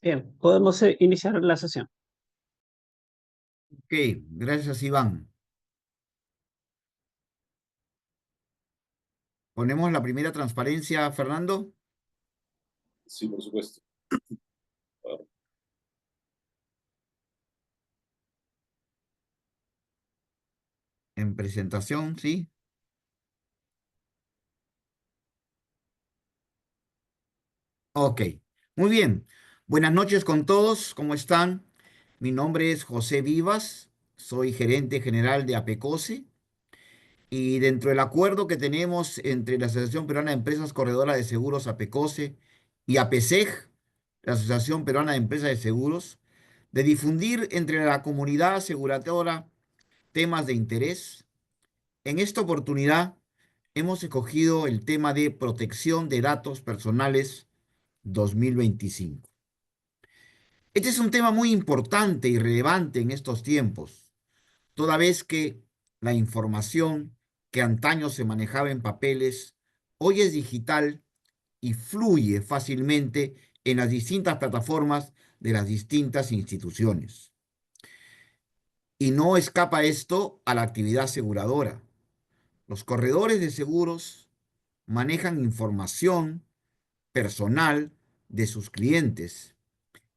Bien, podemos iniciar la sesión. Ok, gracias Iván. Ponemos la primera transparencia, Fernando, Sí, por supuesto. Bueno, en presentación, ¿sí? Ok, muy bien. Buenas noches con todos, ¿cómo están? Mi nombre es José Vivas, soy gerente general de APECOSE y dentro del acuerdo que tenemos entre la Asociación Peruana de Empresas Corredoras de Seguros APECOSE y APESEG, la Asociación Peruana de Empresas de Seguros, de difundir entre la comunidad aseguradora temas de interés. En esta oportunidad hemos escogido el tema de protección de datos personales 2025. Este es un tema muy importante y relevante en estos tiempos, toda vez que la información que antaño se manejaba en papeles hoy es digital y fluye fácilmente en las distintas plataformas de las distintas instituciones. Y no escapa esto a la actividad aseguradora. Los corredores de seguros manejan información personal de sus clientes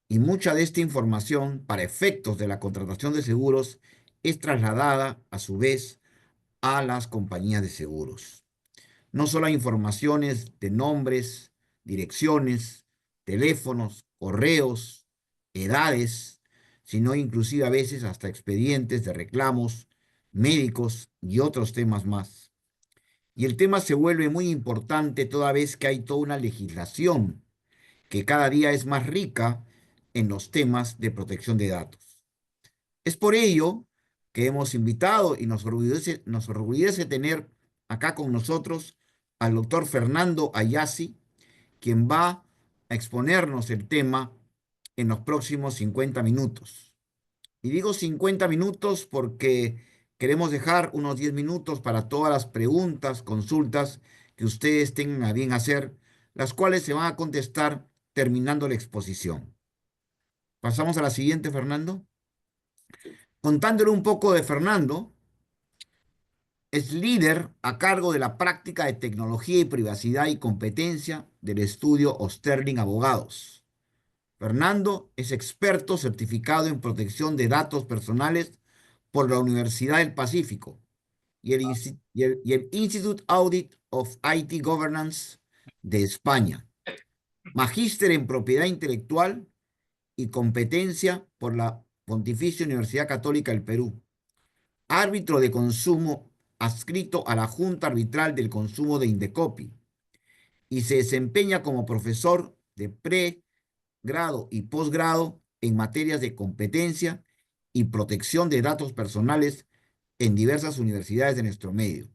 y mucha de esta información para efectos de la contratación de seguros es trasladada a su vez a las compañías de seguros. No solo hay informaciones de nombres, direcciones, teléfonos, correos, edades, sino inclusive a veces hasta expedientes de reclamos, médicos y otros temas más. Y el tema se vuelve muy importante toda vez que hay toda una legislación que cada día es más rica en los temas de protección de datos. Es por ello que hemos invitado y nos orgullece tener acá con nosotros al doctor Fernando Ayasi, quien va a exponernos el tema en los próximos 50 minutos. Y digo 50 minutos porque queremos dejar unos 10 minutos para todas las preguntas, consultas que ustedes tengan a bien hacer, las cuales se van a contestar terminando la exposición. Pasamos a la siguiente, Fernando. Contándole un poco de Fernando, es líder a cargo de la práctica de tecnología y privacidad y competencia del estudio Osterling Abogados. Fernando es experto certificado en protección de datos personales por la Universidad del Pacífico y el Institute Audit of IT Governance de España. Magíster en propiedad intelectual y competencia por la Pontificia Universidad Católica del Perú. Árbitro de consumo adscrito a la Junta Arbitral del Consumo de Indecopi y se desempeña como profesor de pregrado y posgrado en materias de competencia y protección de datos personales en diversas universidades de nuestro medio.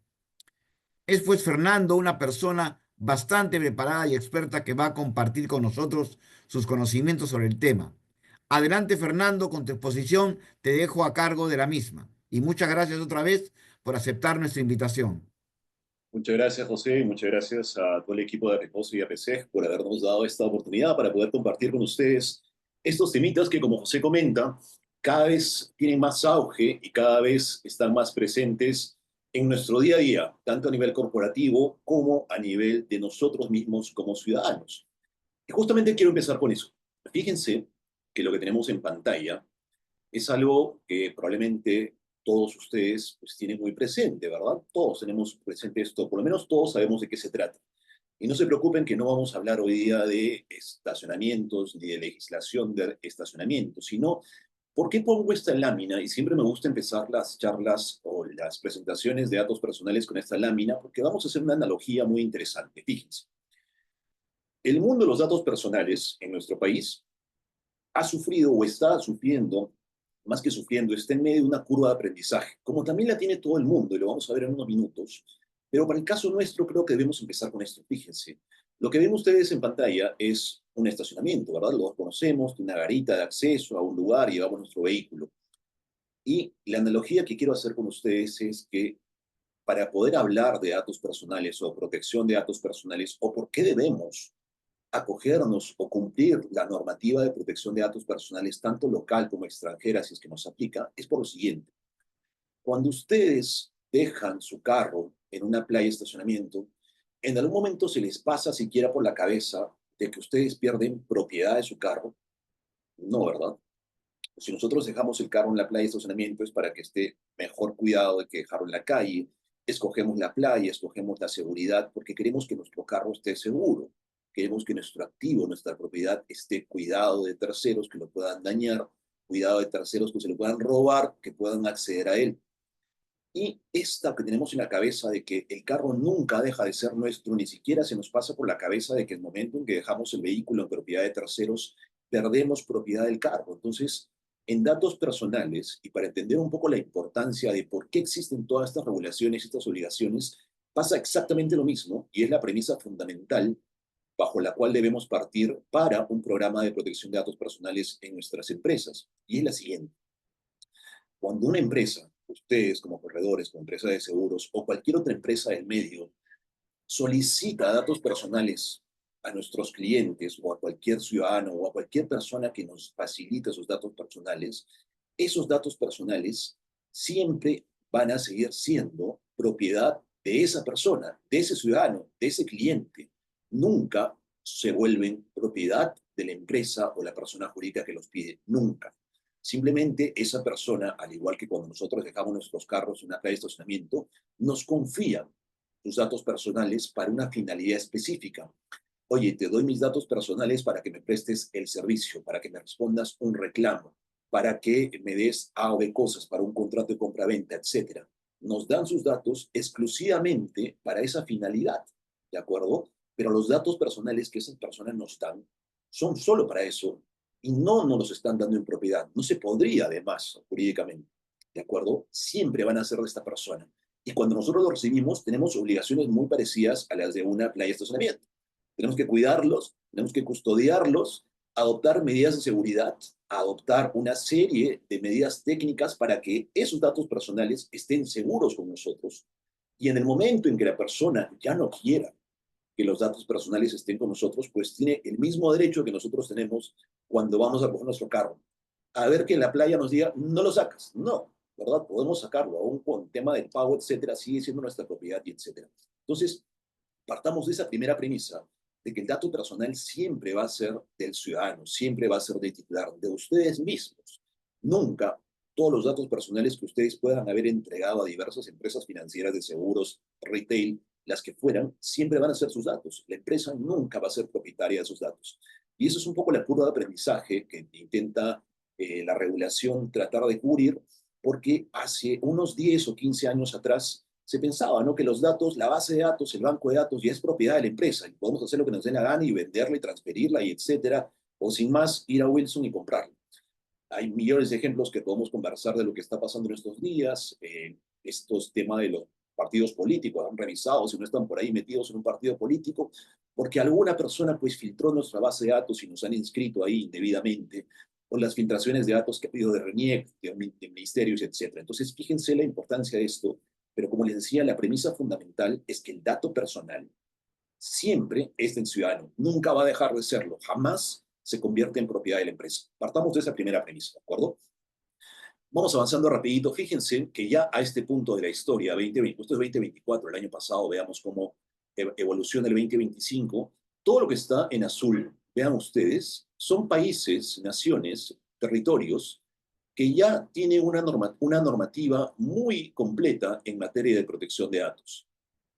Es pues Fernando una persona bastante preparada y experta que va a compartir con nosotros sus conocimientos sobre el tema. Adelante Fernando, con tu exposición te dejo a cargo de la misma. Y muchas gracias otra vez por aceptar nuestra invitación. muchas gracias, José, y muchas gracias a todo el equipo de Reposo y APC por habernos dado esta oportunidad para poder compartir con ustedes estos temitas que, como José comenta, cada vez tienen más auge y cada vez están más presentes en nuestro día a día, tanto a nivel corporativo como a nivel de nosotros mismos como ciudadanos. Y justamente quiero empezar con eso. Fíjense que lo que tenemos en pantalla es algo que probablemente todos ustedes pues, tienen muy presente, ¿verdad? Todos tenemos presente esto, por lo menos todos sabemos de qué se trata. Y no se preocupen que no vamos a hablar hoy día de estacionamientos ni de legislación de estacionamientos, sino ¿por qué pongo esta lámina? Y siempre me gusta empezar las charlas o las presentaciones de datos personales con esta lámina, porque vamos a hacer una analogía muy interesante. Fíjense, el mundo de los datos personales en nuestro país ha sufrido o está sufriendo, más que sufriendo, está en medio de una curva de aprendizaje, como también la tiene todo el mundo, y lo vamos a ver en unos minutos. Pero para el caso nuestro, creo que debemos empezar con esto. Fíjense, lo que ven ustedes en pantalla es un estacionamiento, ¿verdad? Lo conocemos, una garita de acceso a un lugar y llevamos nuestro vehículo. Y la analogía que quiero hacer con ustedes es que para poder hablar de datos personales o protección de datos personales, o por qué debemos acogernos o cumplir la normativa de protección de datos personales, tanto local como extranjera, si es que nos aplica, es por lo siguiente. Cuando ustedes dejan su carro en una playa de estacionamiento, en algún momento se les pasa siquiera por la cabeza de que ustedes pierden propiedad de su carro. No, ¿verdad? Si nosotros dejamos el carro en la playa de estacionamiento es para que esté mejor cuidado de que dejarlo en la calle. Escogemos la playa, escogemos la seguridad, porque queremos que nuestro carro esté seguro. Queremos que nuestro activo, nuestra propiedad, esté cuidado de terceros que lo puedan dañar, cuidado de terceros que se lo puedan robar, que puedan acceder a él. Y esta que tenemos en la cabeza de que el carro nunca deja de ser nuestro, ni siquiera se nos pasa por la cabeza de que el momento en que dejamos el vehículo en propiedad de terceros, perdemos propiedad del carro. Entonces, en datos personales, y para entender un poco la importancia de por qué existen todas estas regulaciones y estas obligaciones, pasa exactamente lo mismo, y es la premisa fundamental bajo la cual debemos partir para un programa de protección de datos personales en nuestras empresas. Y es la siguiente. Cuando una empresa, ustedes como corredores, como empresa de seguros o cualquier otra empresa del medio, solicita datos personales a nuestros clientes o a cualquier ciudadano o a cualquier persona que nos facilite esos datos personales, esos datos personales siempre van a seguir siendo propiedad de esa persona, de ese ciudadano, de ese cliente. Nunca se vuelven propiedad de la empresa o la persona jurídica que los pide. Nunca. Simplemente esa persona, al igual que cuando nosotros dejamos nuestros carros en una calle de estacionamiento, nos confía sus datos personales para una finalidad específica. Oye, te doy mis datos personales para que me prestes el servicio, para que me respondas un reclamo, para que me des A o B cosas, para un contrato de compra-venta, etcétera. Nos dan sus datos exclusivamente para esa finalidad, ¿de acuerdo? Pero los datos personales que esas personas nos dan son solo para eso y no nos los están dando en propiedad. No se podría, además, jurídicamente, ¿de acuerdo? Siempre van a ser de esta persona. Y cuando nosotros los recibimos, tenemos obligaciones muy parecidas a las de una playa de estacionamiento. Tenemos que cuidarlos, tenemos que custodiarlos, adoptar medidas de seguridad, adoptar una serie de medidas técnicas para que esos datos personales estén seguros con nosotros. Y en el momento en que la persona ya no quiera que los datos personales estén con nosotros, pues tiene el mismo derecho que nosotros tenemos cuando vamos a coger nuestro carro. A ver que en la playa nos diga, no lo sacas. No, ¿verdad? Podemos sacarlo, aún con tema del pago, etcétera, sigue siendo nuestra propiedad y etcétera. Entonces, partamos de esa primera premisa de que el dato personal siempre va a ser del ciudadano, siempre va a ser del titular, de ustedes mismos. Nunca todos los datos personales que ustedes puedan haber entregado a diversas empresas financieras de seguros, retail, las que fueran, siempre van a ser sus datos. La empresa nunca va a ser propietaria de sus datos. Y eso es un poco la curva de aprendizaje que intenta la regulación tratar de cubrir, porque hace unos 10 o 15 años atrás se pensaba, ¿no?, que los datos, la base de datos, el banco de datos ya es propiedad de la empresa y podemos hacer lo que nos dé la gana y venderla y transferirla y etcétera, o sin más ir a Wilson y comprarla. Hay millones de ejemplos que podemos conversar de lo que está pasando en estos días. Estos temas de los partidos políticos, han revisado si no están por ahí metidos en un partido político, porque alguna persona pues filtró nuestra base de datos y nos han inscrito ahí indebidamente, o las filtraciones de datos que ha pedido de RENIEC, de ministerios, etcétera. Entonces, fíjense la importancia de esto, pero como les decía, la premisa fundamental es que el dato personal siempre es del ciudadano, nunca va a dejar de serlo, jamás se convierte en propiedad de la empresa. Partamos de esa primera premisa, ¿de acuerdo? Vamos avanzando rapidito. Fíjense que ya a este punto de la historia, 2020, esto es 2024, el año pasado, veamos cómo evoluciona el 2025. Todo lo que está en azul, vean ustedes, son países, naciones, territorios que ya tienen una normativa muy completa en materia de protección de datos.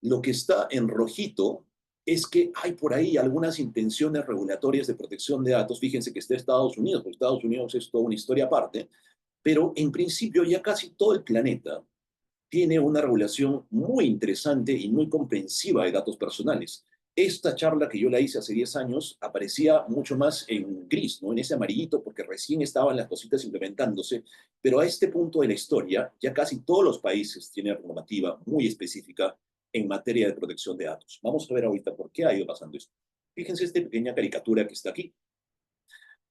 Lo que está en rojito es que hay por ahí algunas intenciones regulatorias de protección de datos. Fíjense que está Estados Unidos, porque Estados Unidos es toda una historia aparte, pero en principio ya casi todo el planeta tiene una regulación muy interesante y muy comprensiva de datos personales. Esta charla que yo la hice hace 10 años aparecía mucho más en gris, ¿no?, en ese amarillito, porque recién estaban las cositas implementándose, pero a este punto de la historia ya casi todos los países tienen normativa muy específica en materia de protección de datos. Vamos a ver ahorita por qué ha ido pasando esto. Fíjense esta pequeña caricatura que está aquí.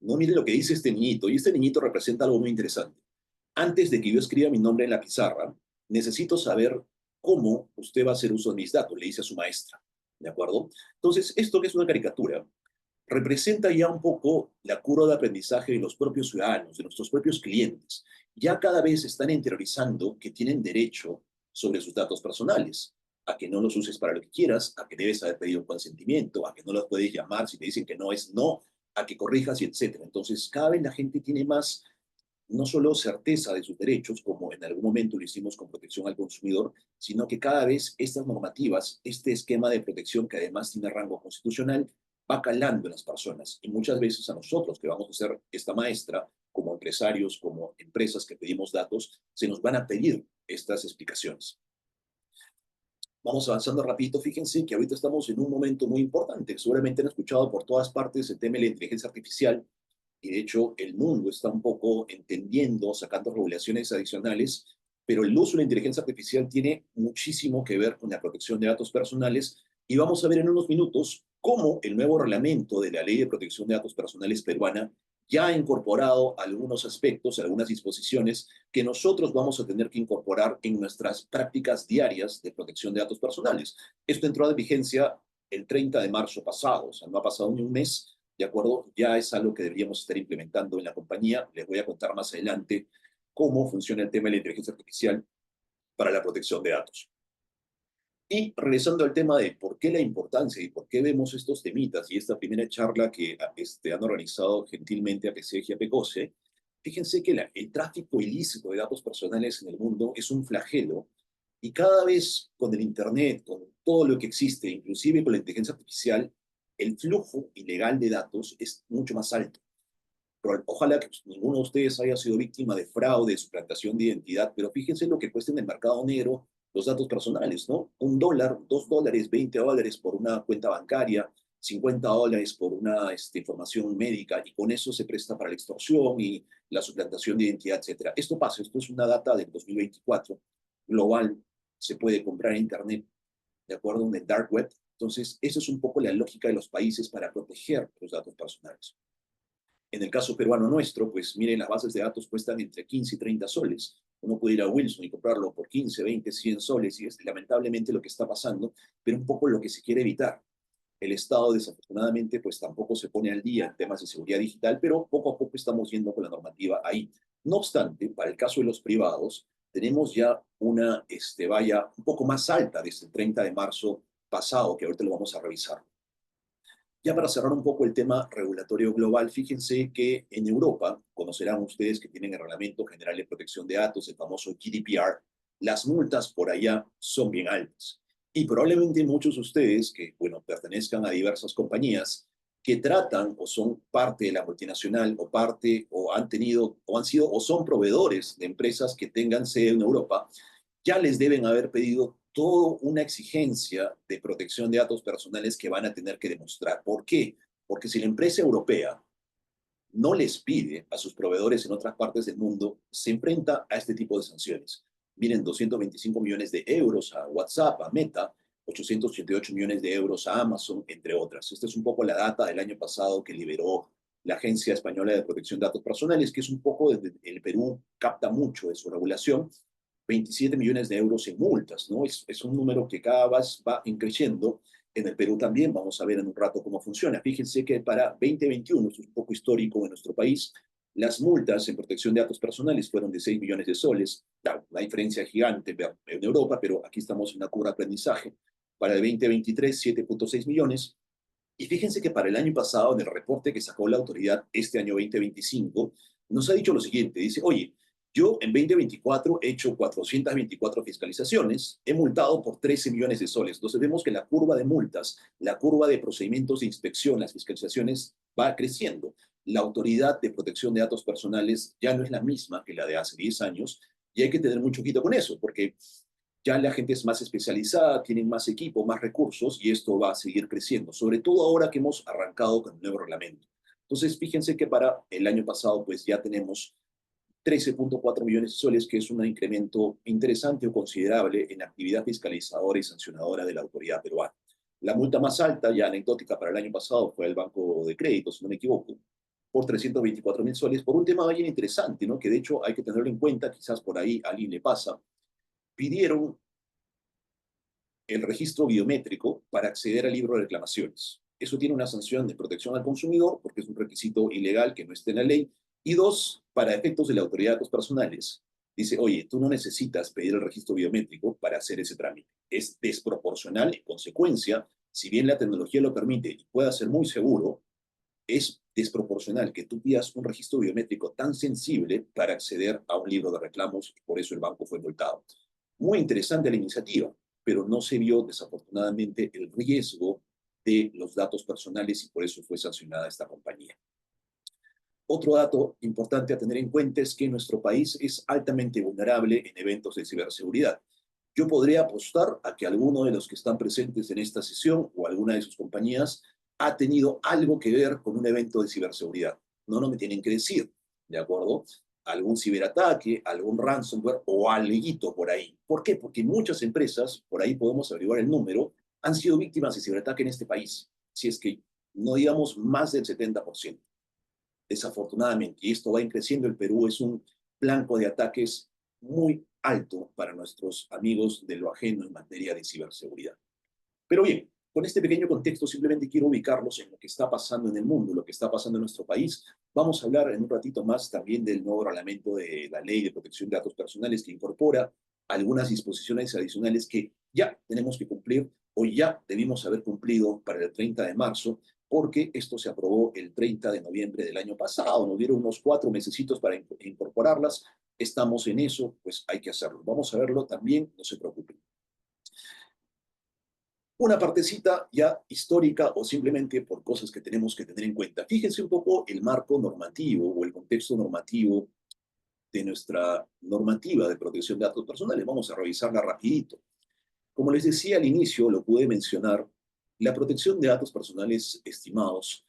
No, mire lo que dice este niñito, y este niñito representa algo muy interesante. Antes de que yo escriba mi nombre en la pizarra, necesito saber cómo usted va a hacer uso de mis datos, le dice a su maestra, ¿de acuerdo? Entonces, esto que es una caricatura, representa ya un poco la curva de aprendizaje de los propios ciudadanos, de nuestros propios clientes. Ya cada vez están interiorizando que tienen derecho sobre sus datos personales, a que no los uses para lo que quieras, a que debes haber pedido un consentimiento, a que no los puedes llamar si te dicen que no es no, a que corrijas y etcétera. Entonces, cada vez la gente tiene más, no solo certeza de sus derechos, como en algún momento lo hicimos con protección al consumidor, sino que cada vez estas normativas, este esquema de protección que además tiene rango constitucional, va calando en las personas. Y muchas veces a nosotros, que vamos a ser esta maestra, como empresarios, como empresas que pedimos datos, se nos van a pedir estas explicaciones. Vamos avanzando rapidito. Fíjense que ahorita estamos en un momento muy importante. Seguramente han escuchado por todas partes el tema de la inteligencia artificial, y de hecho el mundo está un poco entendiendo, sacando regulaciones adicionales, pero el uso de la inteligencia artificial tiene muchísimo que ver con la protección de datos personales, y vamos a ver en unos minutos cómo el nuevo reglamento de la Ley de Protección de Datos Personales peruana ya ha incorporado algunos aspectos, algunas disposiciones que nosotros vamos a tener que incorporar en nuestras prácticas diarias de protección de datos personales. Esto entró a vigencia el 30 de marzo pasado, o sea, no ha pasado ni un mes. ¿De acuerdo? Ya es algo que deberíamos estar implementando en la compañía. Les voy a contar más adelante cómo funciona el tema de la inteligencia artificial para la protección de datos. Y regresando al tema de por qué la importancia y por qué vemos estos temitas y esta primera charla que han organizado gentilmente APCEG y APECOSE, fíjense que el tráfico ilícito de datos personales en el mundo es un flagelo, y cada vez con el Internet, con todo lo que existe, inclusive con la inteligencia artificial, el flujo ilegal de datos es mucho más alto. Pero ojalá que ninguno de ustedes haya sido víctima de fraude, de suplantación de identidad, pero fíjense lo que cuesta en el mercado negro los datos personales, ¿no? $1, $2, $20 por una cuenta bancaria, $50 por una información médica, y con eso se presta para la extorsión y la suplantación de identidad, etcétera. Esto pasa, esto es una data del 2024, global, se puede comprar en Internet, de acuerdo en el dark web. Entonces, esa es un poco la lógica de los países para proteger los datos personales. En el caso peruano nuestro, pues miren, las bases de datos cuestan entre 15 y 30 soles. Uno puede ir a Wilson y comprarlo por 15, 20, 100 soles, y es lamentablemente lo que está pasando, pero un poco lo que se quiere evitar. El Estado, desafortunadamente, pues tampoco se pone al día en temas de seguridad digital, pero poco a poco estamos yendo con la normativa ahí. No obstante, para el caso de los privados, tenemos ya una valla un poco más alta desde el 30 de marzo pasado, que ahorita lo vamos a revisar. Ya para cerrar un poco el tema regulatorio global, fíjense que en Europa, conocerán ustedes que tienen el Reglamento General de Protección de Datos, el famoso GDPR, las multas por allá son bien altas. Y probablemente muchos de ustedes que, bueno, pertenezcan a diversas compañías que tratan o son parte de la multinacional o parte o han tenido o han sido o son proveedores de empresas que tengan sede en Europa, ya les deben haber pedido toda una exigencia de protección de datos personales que van a tener que demostrar. ¿Por qué? Porque si la empresa europea no les pide a sus proveedores en otras partes del mundo, se enfrenta a este tipo de sanciones. Miren, 225 millones de euros a WhatsApp, a Meta, 888 millones de euros a Amazon, entre otras. Esta es un poco la data del año pasado que liberó la Agencia Española de Protección de Datos Personales, que es un poco, desde el Perú capta mucho de su regulación, 27 millones de euros en multas, ¿no? Es un número que cada vez va creciendo. En el Perú también, vamos a ver en un rato cómo funciona. Fíjense que para 2021, esto es un poco histórico en nuestro país, las multas en protección de datos personales fueron de 6 millones de soles. Claro, una diferencia gigante en Europa, pero aquí estamos en una curva de aprendizaje. Para el 2023, 7.6 millones. Y fíjense que para el año pasado, en el reporte que sacó la autoridad este año 2025, nos ha dicho lo siguiente. Dice, oye, yo en 2024 he hecho 424 fiscalizaciones, he multado por 13 millones de soles. Entonces vemos que la curva de multas, la curva de procedimientos de inspección, las fiscalizaciones va creciendo. La autoridad de protección de datos personales ya no es la misma que la de hace 10 años, y hay que tener mucho ojito con eso, porque ya la gente es más especializada, tienen más equipo, más recursos, y esto va a seguir creciendo, sobre todo ahora que hemos arrancado con el nuevo reglamento. Entonces, fíjense que para el año pasado, pues ya tenemos 13.4 millones de soles, que es un incremento interesante o considerable en la actividad fiscalizadora y sancionadora de la autoridad peruana. La multa más alta, ya anecdótica, para el año pasado fue el Banco de Crédito, si no me equivoco, por 324.000 soles, por un tema bien interesante, ¿no? Que de hecho hay que tenerlo en cuenta, quizás por ahí a alguien le pasa. Pidieron el registro biométrico para acceder al libro de reclamaciones. eso tiene una sanción de protección al consumidor, porque es un requisito ilegal que no esté en la ley. Y dos, para efectos de la autoridad de datos personales, dice, oye, tú no necesitas pedir el registro biométrico para hacer ese trámite. Es desproporcional en consecuencia, si bien la tecnología lo permite y pueda ser muy seguro, es desproporcional que tú pidas un registro biométrico tan sensible para acceder a un libro de reclamos y por eso el banco fue multado. Muy interesante la iniciativa, pero no se vio desafortunadamente el riesgo de los datos personales y por eso fue sancionada esta compañía. Otro dato importante a tener en cuenta es que nuestro país es altamente vulnerable en eventos de ciberseguridad. Yo podría apostar a que alguno de los que están presentes en esta sesión o alguna de sus compañías ha tenido algo que ver con un evento de ciberseguridad. No me tienen que decir, ¿de acuerdo? Algún ciberataque, algún ransomware o alguito por ahí. ¿Por qué? Porque muchas empresas, por ahí podemos averiguar el número, han sido víctimas de ciberataque en este país. Si es que no digamos más del 70%. Desafortunadamente, y esto va creciendo, el Perú es un blanco de ataques muy alto para nuestros amigos de lo ajeno en materia de ciberseguridad. Pero bien, con este pequeño contexto simplemente quiero ubicarlos en lo que está pasando en el mundo, lo que está pasando en nuestro país. Vamos a hablar en un ratito más también del nuevo reglamento de la Ley de Protección de Datos Personales que incorpora algunas disposiciones adicionales que ya tenemos que cumplir o ya debimos haber cumplido para el 30 de marzo, porque esto se aprobó el 30 de noviembre del año pasado. Nos dieron unos 4 mesecitos para incorporarlas. Estamos en eso, pues hay que hacerlo. Vamos a verlo también, no se preocupen. Una partecita ya histórica o simplemente por cosas que tenemos que tener en cuenta. Fíjense un poco el marco normativo o el contexto normativo de nuestra normativa de protección de datos personales. Vamos a revisarla rapidito. Como les decía al inicio, lo pude mencionar, la protección de datos personales, estimados,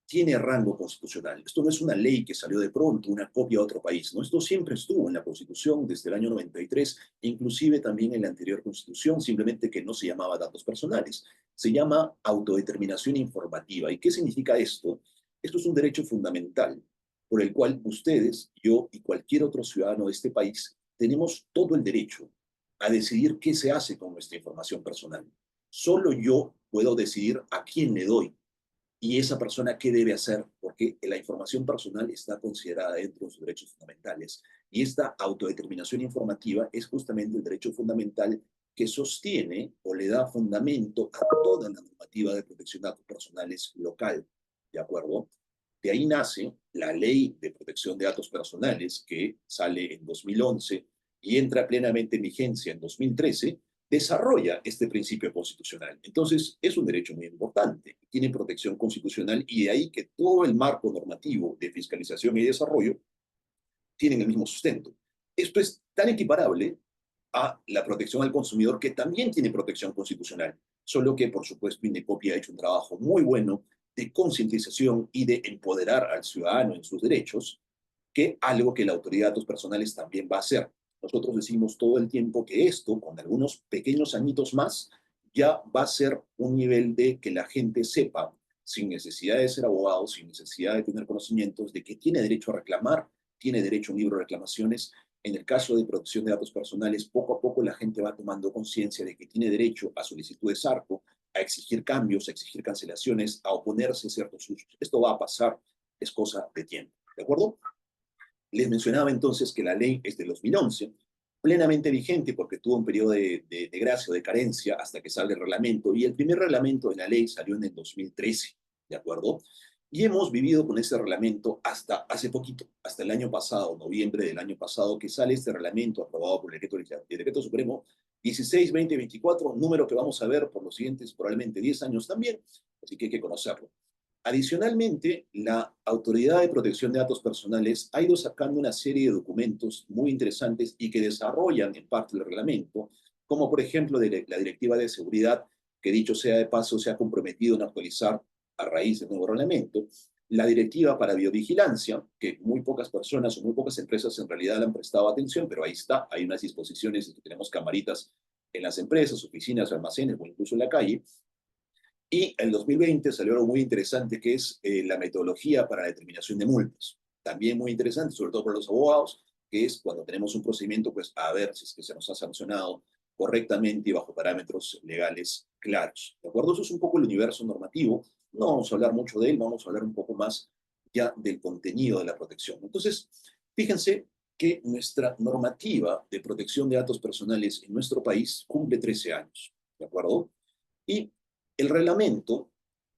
tiene rango constitucional. Esto no es una ley que salió de pronto, una copia de otro país, ¿no? Esto siempre estuvo en la Constitución desde el año 93, inclusive también en la anterior Constitución, simplemente que no se llamaba datos personales, se llama autodeterminación informativa. ¿Y qué significa esto? Esto es un derecho fundamental por el cual ustedes, yo y cualquier otro ciudadano de este país tenemos todo el derecho a decidir qué se hace con nuestra información personal. Solo yo puedo decidir a quién le doy y esa persona qué debe hacer, porque la información personal está considerada dentro de sus derechos fundamentales. Y esta autodeterminación informativa es justamente el derecho fundamental que sostiene o le da fundamento a toda la normativa de protección de datos personales local, ¿de acuerdo? De ahí nace la Ley de Protección de Datos Personales, que sale en 2011 y entra plenamente en vigencia en 2013, desarrolla este principio constitucional. Entonces, es un derecho muy importante, tiene protección constitucional y de ahí que todo el marco normativo de fiscalización y desarrollo tienen el mismo sustento. Esto es tan equiparable a la protección al consumidor que también tiene protección constitucional, solo que, por supuesto, Indecopi ha hecho un trabajo muy bueno de concientización y de empoderar al ciudadano en sus derechos, que algo que la autoridad de datos personales también va a hacer. Nosotros decimos todo el tiempo que esto, con algunos pequeños añitos más, ya va a ser un nivel de que la gente sepa, sin necesidad de ser abogado, sin necesidad de tener conocimientos, de que tiene derecho a reclamar, tiene derecho a un libro de reclamaciones. En el caso de protección de datos personales, poco a poco la gente va tomando conciencia de que tiene derecho a solicitudes ARCO, a exigir cambios, a exigir cancelaciones, a oponerse a ciertos usos. Esto va a pasar, es cosa de tiempo. ¿De acuerdo? Les mencionaba entonces que la ley es de 2011, plenamente vigente porque tuvo un periodo de gracia o de carencia hasta que sale el reglamento, y el primer reglamento de la ley salió en el 2013, ¿de acuerdo? Y hemos vivido con ese reglamento hasta hace poquito, hasta el año pasado, noviembre del año pasado, que sale este reglamento aprobado por el Decreto Supremo 16-2024, número que vamos a ver por los siguientes probablemente 10 años también, así que hay que conocerlo. Adicionalmente, la Autoridad de Protección de Datos Personales ha ido sacando una serie de documentos muy interesantes y que desarrollan en parte el reglamento, como por ejemplo la Directiva de Seguridad, que dicho sea de paso se ha comprometido en actualizar a raíz del nuevo reglamento, la Directiva para Biovigilancia, que muy pocas personas o muy pocas empresas en realidad le han prestado atención, pero ahí está, hay unas disposiciones de que tenemos camaritas en las empresas, oficinas, almacenes o incluso en la calle. Y en 2020 salió algo muy interesante que es la metodología para la determinación de multas. También muy interesante, sobre todo para los abogados, que es cuando tenemos un procedimiento, pues a ver si es que se nos ha sancionado correctamente y bajo parámetros legales claros. ¿De acuerdo? Eso es un poco el universo normativo no vamos a hablar mucho de él, vamos a hablar un poco más ya del contenido de la protección. Entonces, fíjense que nuestra normativa de protección de datos personales en nuestro país cumple 13 años, ¿de acuerdo? Y el reglamento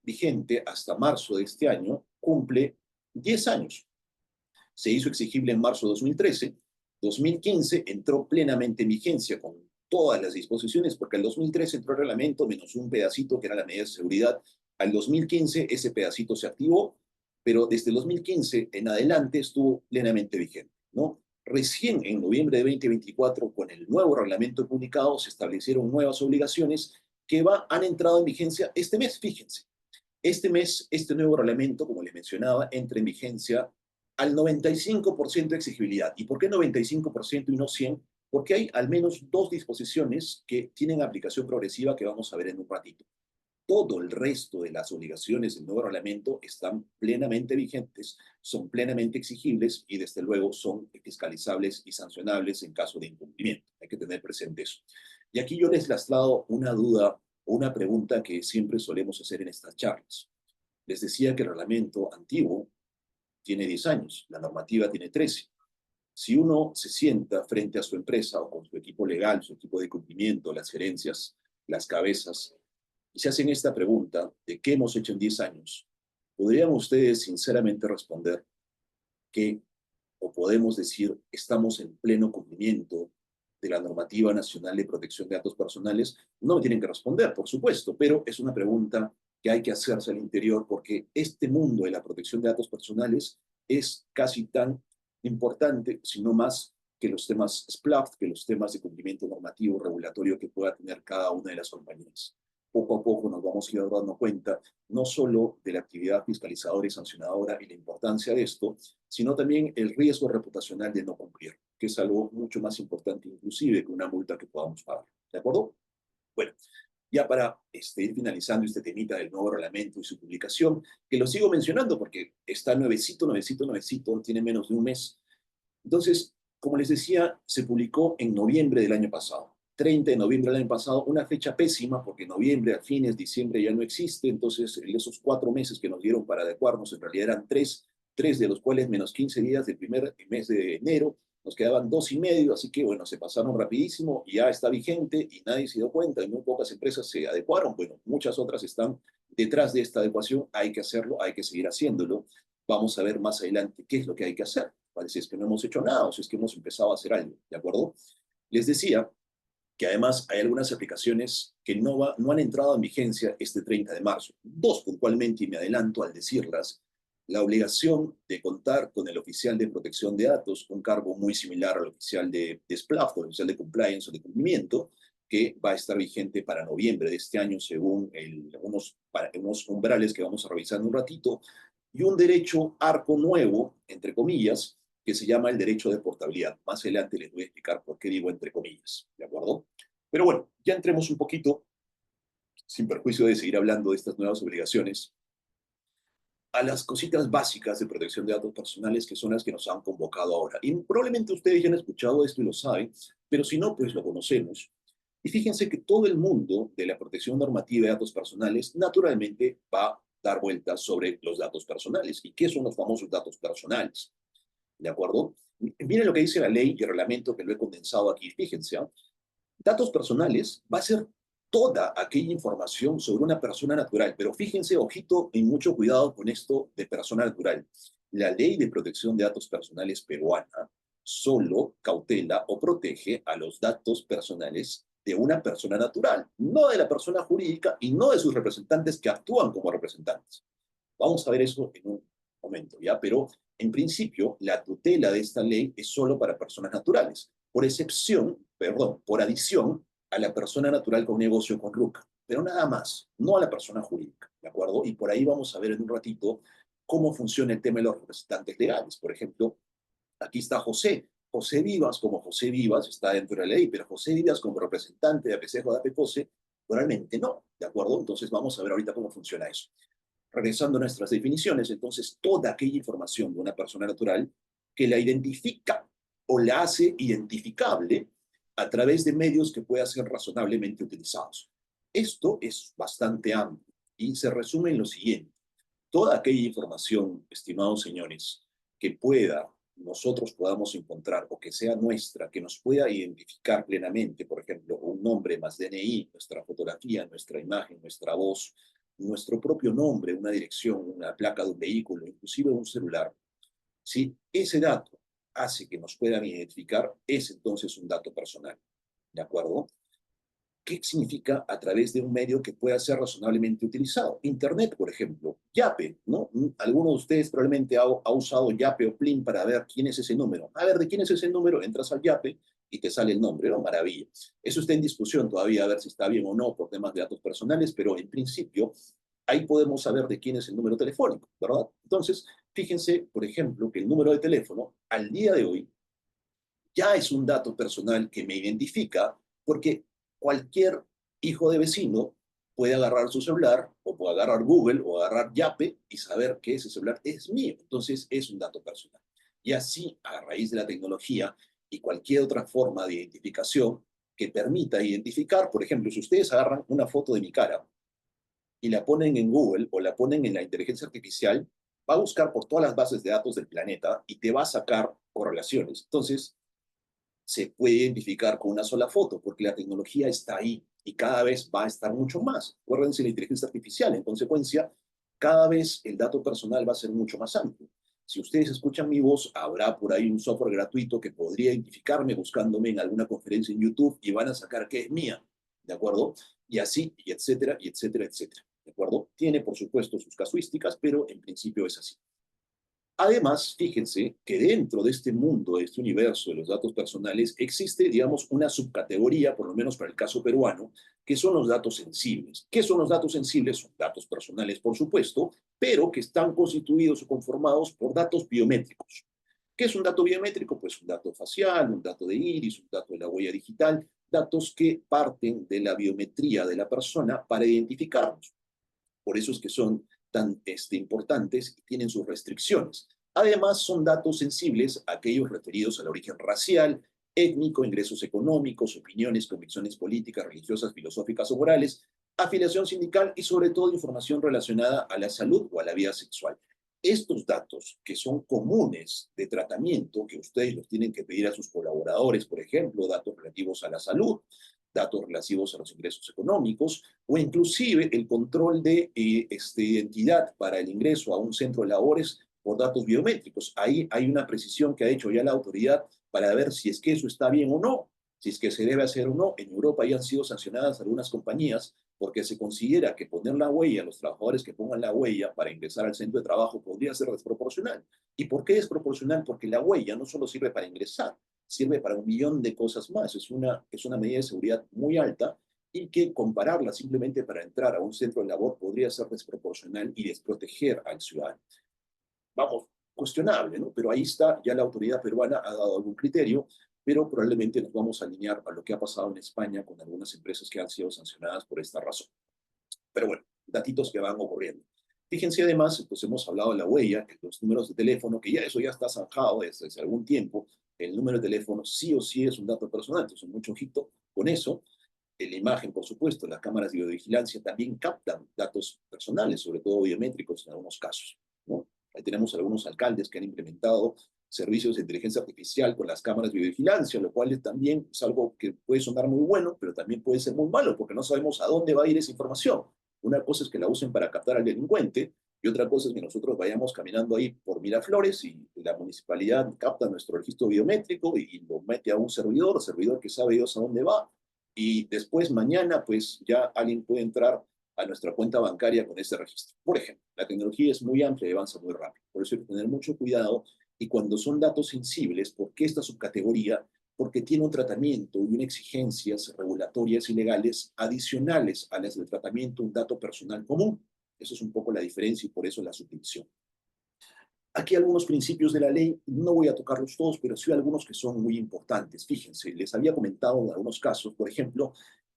vigente hasta marzo de este año cumple 10 años. Se hizo exigible en marzo de 2013, 2015 entró plenamente en vigencia con todas las disposiciones, porque el 2013 entró el reglamento menos un pedacito que era la medida de seguridad. Al 2015 ese pedacito se activó, pero desde el 2015 en adelante estuvo plenamente vigente, ¿no? Recién en noviembre de 2024, con el nuevo reglamento publicado, se establecieron nuevas obligaciones que han entrado en vigencia este mes, fíjense. Este mes, este nuevo reglamento, como les mencionaba, entra en vigencia al 95% de exigibilidad. ¿Y por qué 95% y no 100%? Porque hay al menos dos disposiciones que tienen aplicación progresiva que vamos a ver en un ratito. Todo el resto de las obligaciones del nuevo reglamento están plenamente vigentes, son plenamente exigibles y desde luego son fiscalizables y sancionables en caso de incumplimiento. Hay que tener presente eso. Y aquí yo les traslado una duda o una pregunta que siempre solemos hacer en estas charlas. Les decía que el reglamento antiguo tiene 10 años, la normativa tiene 13. Si uno se sienta frente a su empresa o con su equipo legal, su equipo de cumplimiento, las gerencias, las cabezas, y se hacen esta pregunta de qué hemos hecho en 10 años, ¿podrían ustedes sinceramente responder que, o podemos decir, estamos en pleno cumplimiento de la normativa nacional de protección de datos personales? No me tienen que responder, por supuesto, pero es una pregunta que hay que hacerse al interior porque este mundo de la protección de datos personales es casi tan importante, si no más, que los temas SPLAFT, que los temas de cumplimiento normativo regulatorio que pueda tener cada una de las compañías. Poco a poco nos vamos a ir dando cuenta no solo de la actividad fiscalizadora y sancionadora y la importancia de esto, sino también el riesgo reputacional de no cumplir, que es algo mucho más importante inclusive que una multa que podamos pagar. ¿De acuerdo? Bueno, ya para ir finalizando este temita del nuevo reglamento y su publicación, que lo sigo mencionando porque está nuevecito, tiene menos de un mes. Entonces, como les decía, se publicó en noviembre del año pasado. 30 de noviembre del año pasado, una fecha pésima porque noviembre a fines, diciembre ya no existe, entonces esos 4 meses que nos dieron para adecuarnos en realidad eran 3 de los cuales menos 15 días del primer mes de enero, nos quedaban 2 y medio, así que bueno, se pasaron rapidísimo y ya está vigente y nadie se dio cuenta y muy pocas empresas se adecuaron. Bueno, muchas otras están detrás de esta adecuación, hay que hacerlo, hay que seguir haciéndolo. Vamos a ver más adelante qué es lo que hay que hacer, ¿vale? Si es que no hemos hecho nada o si es que hemos empezado a hacer algo, ¿de acuerdo? Les decía que además hay algunas aplicaciones que no han entrado en vigencia este 30 de marzo. Dos puntualmente, y me adelanto al decirlas. La obligación de contar con el oficial de protección de datos, un cargo muy similar al oficial de SPLAFT, el oficial de compliance o de cumplimiento, que va a estar vigente para noviembre de este año según unos umbrales que vamos a revisar en un ratito, y un derecho arco nuevo, entre comillas, que se llama el derecho de portabilidad. Más adelante les voy a explicar por qué digo entre comillas, ¿de acuerdo? Pero bueno, ya entremos un poquito, sin perjuicio de seguir hablando de estas nuevas obligaciones, a las cositas básicas de protección de datos personales que son las que nos han convocado ahora. Y probablemente ustedes ya han escuchado esto y lo saben, pero si no, pues lo conocemos. Y fíjense que todo el mundo de la protección normativa de datos personales naturalmente va a dar vueltas sobre los datos personales. ¿Y qué son los famosos datos personales? ¿De acuerdo? Miren lo que dice la ley y el reglamento que lo he condensado aquí. Fíjense, ¿eh? Datos personales va a ser toda aquella información sobre una persona natural, pero fíjense, ojito y mucho cuidado con esto de persona natural. La ley de protección de datos personales peruana solo cautela o protege a los datos personales de una persona natural, no de la persona jurídica y no de sus representantes que actúan como representantes. Vamos a ver eso en un momento, ¿ya? Pero en principio, la tutela de esta ley es solo para personas naturales, por adición a la persona natural con negocio con RUC, pero nada más, no a la persona jurídica, ¿de acuerdo? Y por ahí vamos a ver en un ratito cómo funciona el tema de los representantes legales. Por ejemplo, aquí está José. José Vivas, como José Vivas, está dentro de la ley, pero José Vivas como representante de APC o de APCOSE, realmente no, ¿de acuerdo? Entonces vamos a ver ahorita cómo funciona eso. Regresando a nuestras definiciones, entonces toda aquella información de una persona natural que la identifica o la hace identificable a través de medios que puedan ser razonablemente utilizados. Esto es bastante amplio. y se resume en lo siguiente. Toda aquella información, estimados señores, que nosotros podamos encontrar o que sea nuestra, que nos pueda identificar plenamente, por ejemplo, un nombre más DNI, nuestra fotografía, nuestra imagen, nuestra voz, nuestro propio nombre, una dirección, una placa de un vehículo, inclusive un celular, si ese dato hace que nos puedan identificar, es entonces un dato personal. ¿De acuerdo? ¿Qué significa a través de un medio que pueda ser razonablemente utilizado? Internet, por ejemplo, Yape, ¿no? Alguno de ustedes probablemente ha usado Yape o Plin para ver quién es ese número. A ver, ¿de quién es ese número? Entras al Yape y te sale el nombre, ¿no? Maravilla. Eso está en discusión todavía, a ver si está bien o no por temas de datos personales, pero en principio ahí podemos saber de quién es el número telefónico, ¿verdad? Entonces, fíjense, por ejemplo, que el número de teléfono al día de hoy ya es un dato personal que me identifica porque cualquier hijo de vecino puede agarrar su celular o puede agarrar Google o agarrar Yape y saber que ese celular es mío. Entonces es un dato personal. Y así, a raíz de la tecnología y cualquier otra forma de identificación que permita identificar, por ejemplo, si ustedes agarran una foto de mi cara y la ponen en Google o la ponen en la inteligencia artificial, va a buscar por todas las bases de datos del planeta y te va a sacar correlaciones. Entonces, se puede identificar con una sola foto, porque la tecnología está ahí y cada vez va a estar mucho más. Acuérdense la inteligencia artificial, en consecuencia, cada vez el dato personal va a ser mucho más amplio. Si ustedes escuchan mi voz, habrá por ahí un software gratuito que podría identificarme buscándome en alguna conferencia en YouTube y van a sacar que es mía, ¿de acuerdo? Y así, y etcétera, y etcétera, etcétera, ¿de acuerdo? Tiene, por supuesto, sus casuísticas, pero en principio es así. Además, fíjense que dentro de este mundo, de este universo de los datos personales, existe, digamos, una subcategoría, por lo menos para el caso peruano, que son los datos sensibles. ¿Qué son los datos sensibles? Son datos personales, por supuesto, pero que están constituidos o conformados por datos biométricos. ¿Qué es un dato biométrico? Pues un dato facial, un dato de iris, un dato de la huella digital, datos que parten de la biometría de la persona para identificarnos. Por eso es que son tan importantes y tienen sus restricciones. Además, son datos sensibles aquellos referidos al origen racial, étnico, ingresos económicos, opiniones, convicciones políticas, religiosas, filosóficas o morales, afiliación sindical y sobre todo información relacionada a la salud o a la vida sexual. Estos datos que son comunes de tratamiento, que ustedes los tienen que pedir a sus colaboradores, por ejemplo, datos relativos a la salud, datos relativos a los ingresos económicos, o inclusive el control de identidad para el ingreso a un centro de labores por datos biométricos. Ahí hay una precisión que ha hecho ya la autoridad para ver si es que eso está bien o no, si es que se debe hacer o no. En Europa ya han sido sancionadas algunas compañías porque se considera que poner la huella, los trabajadores que pongan la huella para ingresar al centro de trabajo podría ser desproporcional. ¿Y por qué desproporcional? Porque la huella no solo sirve para ingresar, sirve para un millón de cosas más. Es una medida de seguridad muy alta y que compararla simplemente para entrar a un centro de labor podría ser desproporcional y desproteger al ciudadano. Vamos, cuestionable, ¿no? Pero ahí está, ya la autoridad peruana ha dado algún criterio, pero probablemente nos vamos a alinear a lo que ha pasado en España con algunas empresas que han sido sancionadas por esta razón. Pero bueno, datitos que van ocurriendo. Fíjense además, pues hemos hablado de la huella, que los números de teléfono, que ya eso ya está zanjado desde algún tiempo, el número de teléfono sí o sí es un dato personal, entonces mucho ojito con eso. La imagen, por supuesto, las cámaras de videovigilancia también captan datos personales, sobre todo biométricos en algunos casos, ¿no? Ahí tenemos algunos alcaldes que han implementado servicios de inteligencia artificial con las cámaras de videovigilancia, lo cual también es algo que puede sonar muy bueno, pero también puede ser muy malo, porque no sabemos a dónde va a ir esa información. Una cosa es que la usen para captar al delincuente, y otra cosa es que nosotros vayamos caminando ahí por Miraflores y la municipalidad capta nuestro registro biométrico y lo mete a un servidor que sabe Dios a dónde va, y después mañana pues ya alguien puede entrar a nuestra cuenta bancaria con ese registro. Por ejemplo, la tecnología es muy amplia y avanza muy rápido, por eso hay que tener mucho cuidado y cuando son datos sensibles, ¿por qué esta subcategoría? Porque tiene un tratamiento y unas exigencias regulatorias y legales adicionales a las del tratamiento de un dato personal común. Eso es un poco la diferencia y por eso la subdivisión. Aquí algunos principios de la ley, no voy a tocarlos todos, pero sí algunos que son muy importantes. Fíjense, les había comentado en algunos casos, por ejemplo,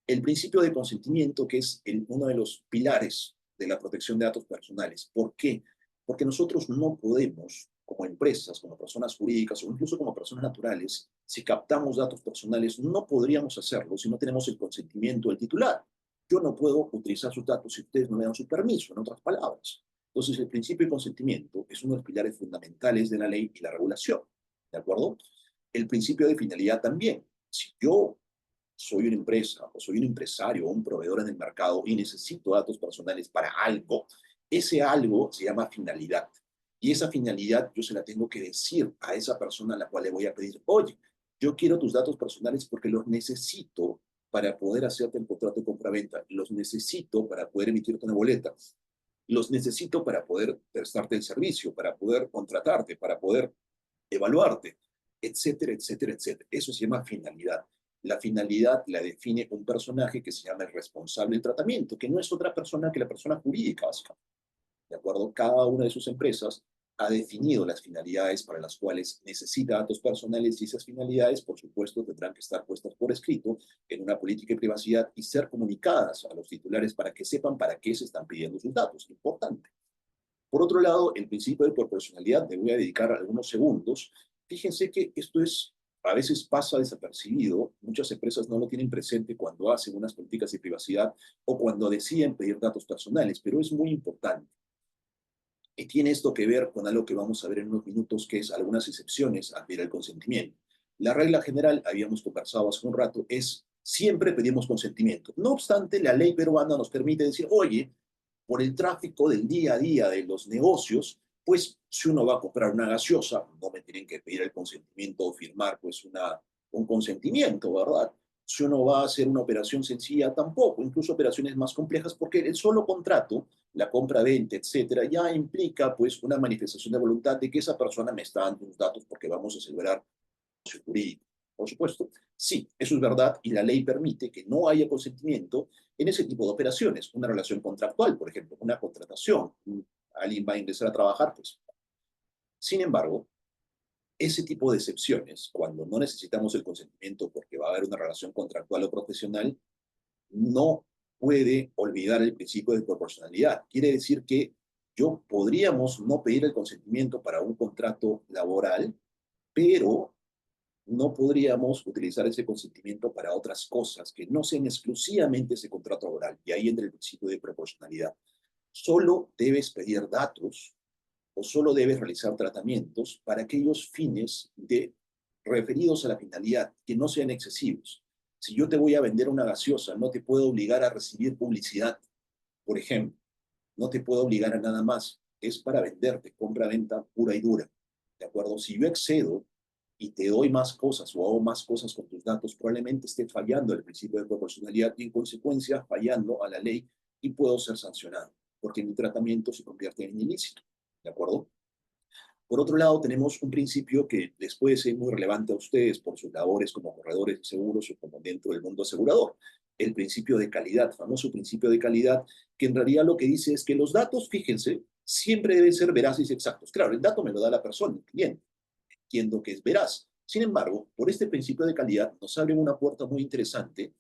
el principio de consentimiento, que es uno de los pilares de la protección de datos personales. ¿Por qué? Porque nosotros no podemos, como empresas, como personas jurídicas o incluso como personas naturales, si captamos datos personales, no podríamos hacerlo si no tenemos el consentimiento del titular. yo no puedo utilizar sus datos si ustedes no me dan su permiso, en otras palabras. Entonces, el principio de consentimiento es uno de los pilares fundamentales de la ley y la regulación, ¿de acuerdo? El principio de finalidad también. Si yo soy una empresa o soy un empresario o un proveedor en el mercado y necesito datos personales para algo, ese algo se llama finalidad. Y esa finalidad yo se la tengo que decir a esa persona a la cual le voy a pedir, oye, yo quiero tus datos personales porque los necesito para poder hacerte el contrato de compraventa, los necesito para poder emitirte una boleta, los necesito para poder prestarte el servicio, para poder contratarte, para poder evaluarte, etcétera, etcétera, etcétera. Eso se llama finalidad. La finalidad la define un personaje que se llama el responsable del tratamiento, que no es otra persona que la persona jurídica, básicamente. ¿De acuerdo? Cada una de sus empresas ha definido las finalidades para las cuales necesita datos personales y esas finalidades, por supuesto, tendrán que estar puestas por escrito en una política de privacidad y ser comunicadas a los titulares para que sepan para qué se están pidiendo sus datos. Importante. Por otro lado, el principio de proporcionalidad, me voy a dedicar algunos segundos. Fíjense que esto es, a veces pasa desapercibido, muchas empresas no lo tienen presente cuando hacen unas políticas de privacidad o cuando deciden pedir datos personales, pero es muy importante. Y tiene esto que ver con algo que vamos a ver en unos minutos, que es algunas excepciones a pedir el consentimiento. La regla general, habíamos conversado hace un rato, es siempre pedimos consentimiento. No obstante, la ley peruana nos permite decir, oye, por el tráfico del día a día de los negocios, pues si uno va a comprar una gaseosa, no me tienen que pedir el consentimiento o firmar pues un consentimiento, ¿verdad? Si uno va a hacer una operación sencilla, tampoco, incluso operaciones más complejas, porque el solo contrato, la compra-venta, etcétera, ya implica pues una manifestación de voluntad de que esa persona me está dando unos datos porque vamos a asegurar negocio jurídico. Por supuesto, sí, eso es verdad y la ley permite que no haya consentimiento en ese tipo de operaciones. Una relación contractual, por ejemplo, una contratación, alguien va a ingresar a trabajar, pues. Sin embargo, ese tipo de excepciones, cuando no necesitamos el consentimiento porque va a haber una relación contractual o profesional, no puede olvidar el principio de proporcionalidad. Quiere decir que podríamos no pedir el consentimiento para un contrato laboral, pero no podríamos utilizar ese consentimiento para otras cosas que no sean exclusivamente ese contrato laboral. Y ahí entra el principio de proporcionalidad. Solo debes pedir datos o solo debes realizar tratamientos para aquellos fines referidos a la finalidad, que no sean excesivos. Si yo te voy a vender una gaseosa, no te puedo obligar a recibir publicidad, por ejemplo. No te puedo obligar a nada más. Es para venderte, compra-venta pura y dura. ¿De acuerdo? Si yo excedo y te doy más cosas o hago más cosas con tus datos, probablemente esté fallando el principio de proporcionalidad y en consecuencia fallando a la ley y puedo ser sancionado porque mi tratamiento se convierte en ilícito. ¿De acuerdo? Por otro lado, tenemos un principio que les puede ser muy relevante a ustedes por sus labores como corredores de seguros o como dentro del mundo asegurador. El principio de calidad, famoso principio de calidad, que en realidad lo que dice es que los datos, fíjense, siempre deben ser veraces y exactos. Claro, el dato me lo da la persona, el cliente. Entiendo que es veraz. Sin embargo, por este principio de calidad nos abre una puerta muy interesante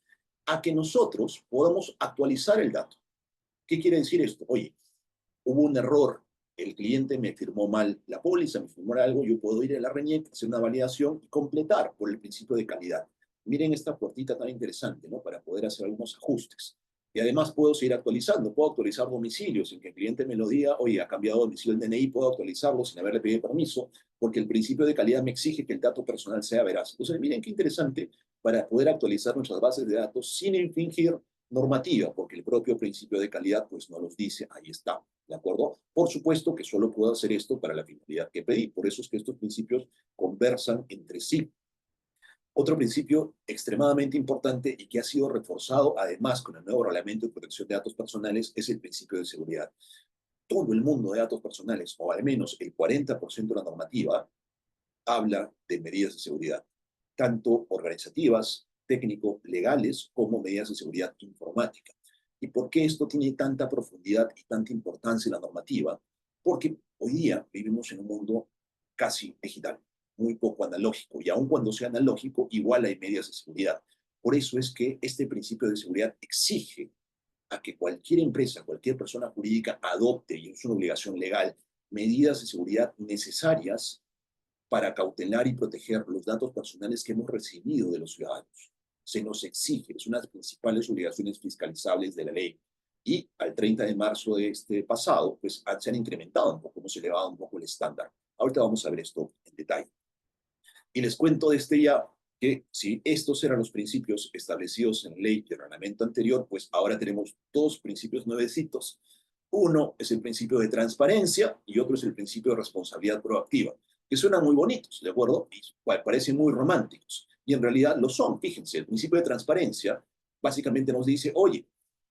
a que nosotros podamos actualizar el dato. ¿Qué quiere decir esto? Oye, hubo un error, el cliente me firmó mal la póliza, me firmó algo, yo puedo ir a la RENIEC, hacer una validación y completar por el principio de calidad. Miren esta puertita tan interesante, ¿no? Para poder hacer algunos ajustes. Y además puedo seguir actualizando, puedo actualizar domicilios sin que el cliente me lo diga, oye, ha cambiado domicilio el DNI, puedo actualizarlo sin haberle pedido permiso, porque el principio de calidad me exige que el dato personal sea veraz. Entonces, miren qué interesante para poder actualizar nuestras bases de datos sin infringir normativa, porque el propio principio de calidad pues no los dice, ahí está, ¿de acuerdo? Por supuesto que solo puedo hacer esto para la finalidad que pedí, por eso es que estos principios conversan entre sí. Otro principio extremadamente importante y que ha sido reforzado además con el nuevo reglamento de protección de datos personales es el principio de seguridad. Todo el mundo de datos personales, o al menos el 40% de la normativa, habla de medidas de seguridad, tanto organizativas, técnico-legales, como medidas de seguridad informática. ¿Y por qué esto tiene tanta profundidad y tanta importancia en la normativa? Porque hoy día vivimos en un mundo casi digital, muy poco analógico, y aun cuando sea analógico, igual hay medidas de seguridad. Por eso es que este principio de seguridad exige a que cualquier empresa, cualquier persona jurídica adopte, y es una obligación legal, medidas de seguridad necesarias para cautelar y proteger los datos personales que hemos recibido de los ciudadanos. Se nos exige, es una de las principales obligaciones fiscalizables de la ley. Y al 30 de marzo de este pasado, pues se han incrementado un poco, hemos elevado un poco el estándar. Ahorita vamos a ver esto en detalle. Y les cuento desde ya que si estos eran los principios establecidos en ley y reglamento anterior, pues ahora tenemos dos principios nuevecitos. Uno es el principio de transparencia y otro es el principio de responsabilidad proactiva, que suenan muy bonitos, ¿de acuerdo? Y parecen muy románticos. Y en realidad lo son. Fíjense, el principio de transparencia básicamente nos dice, oye,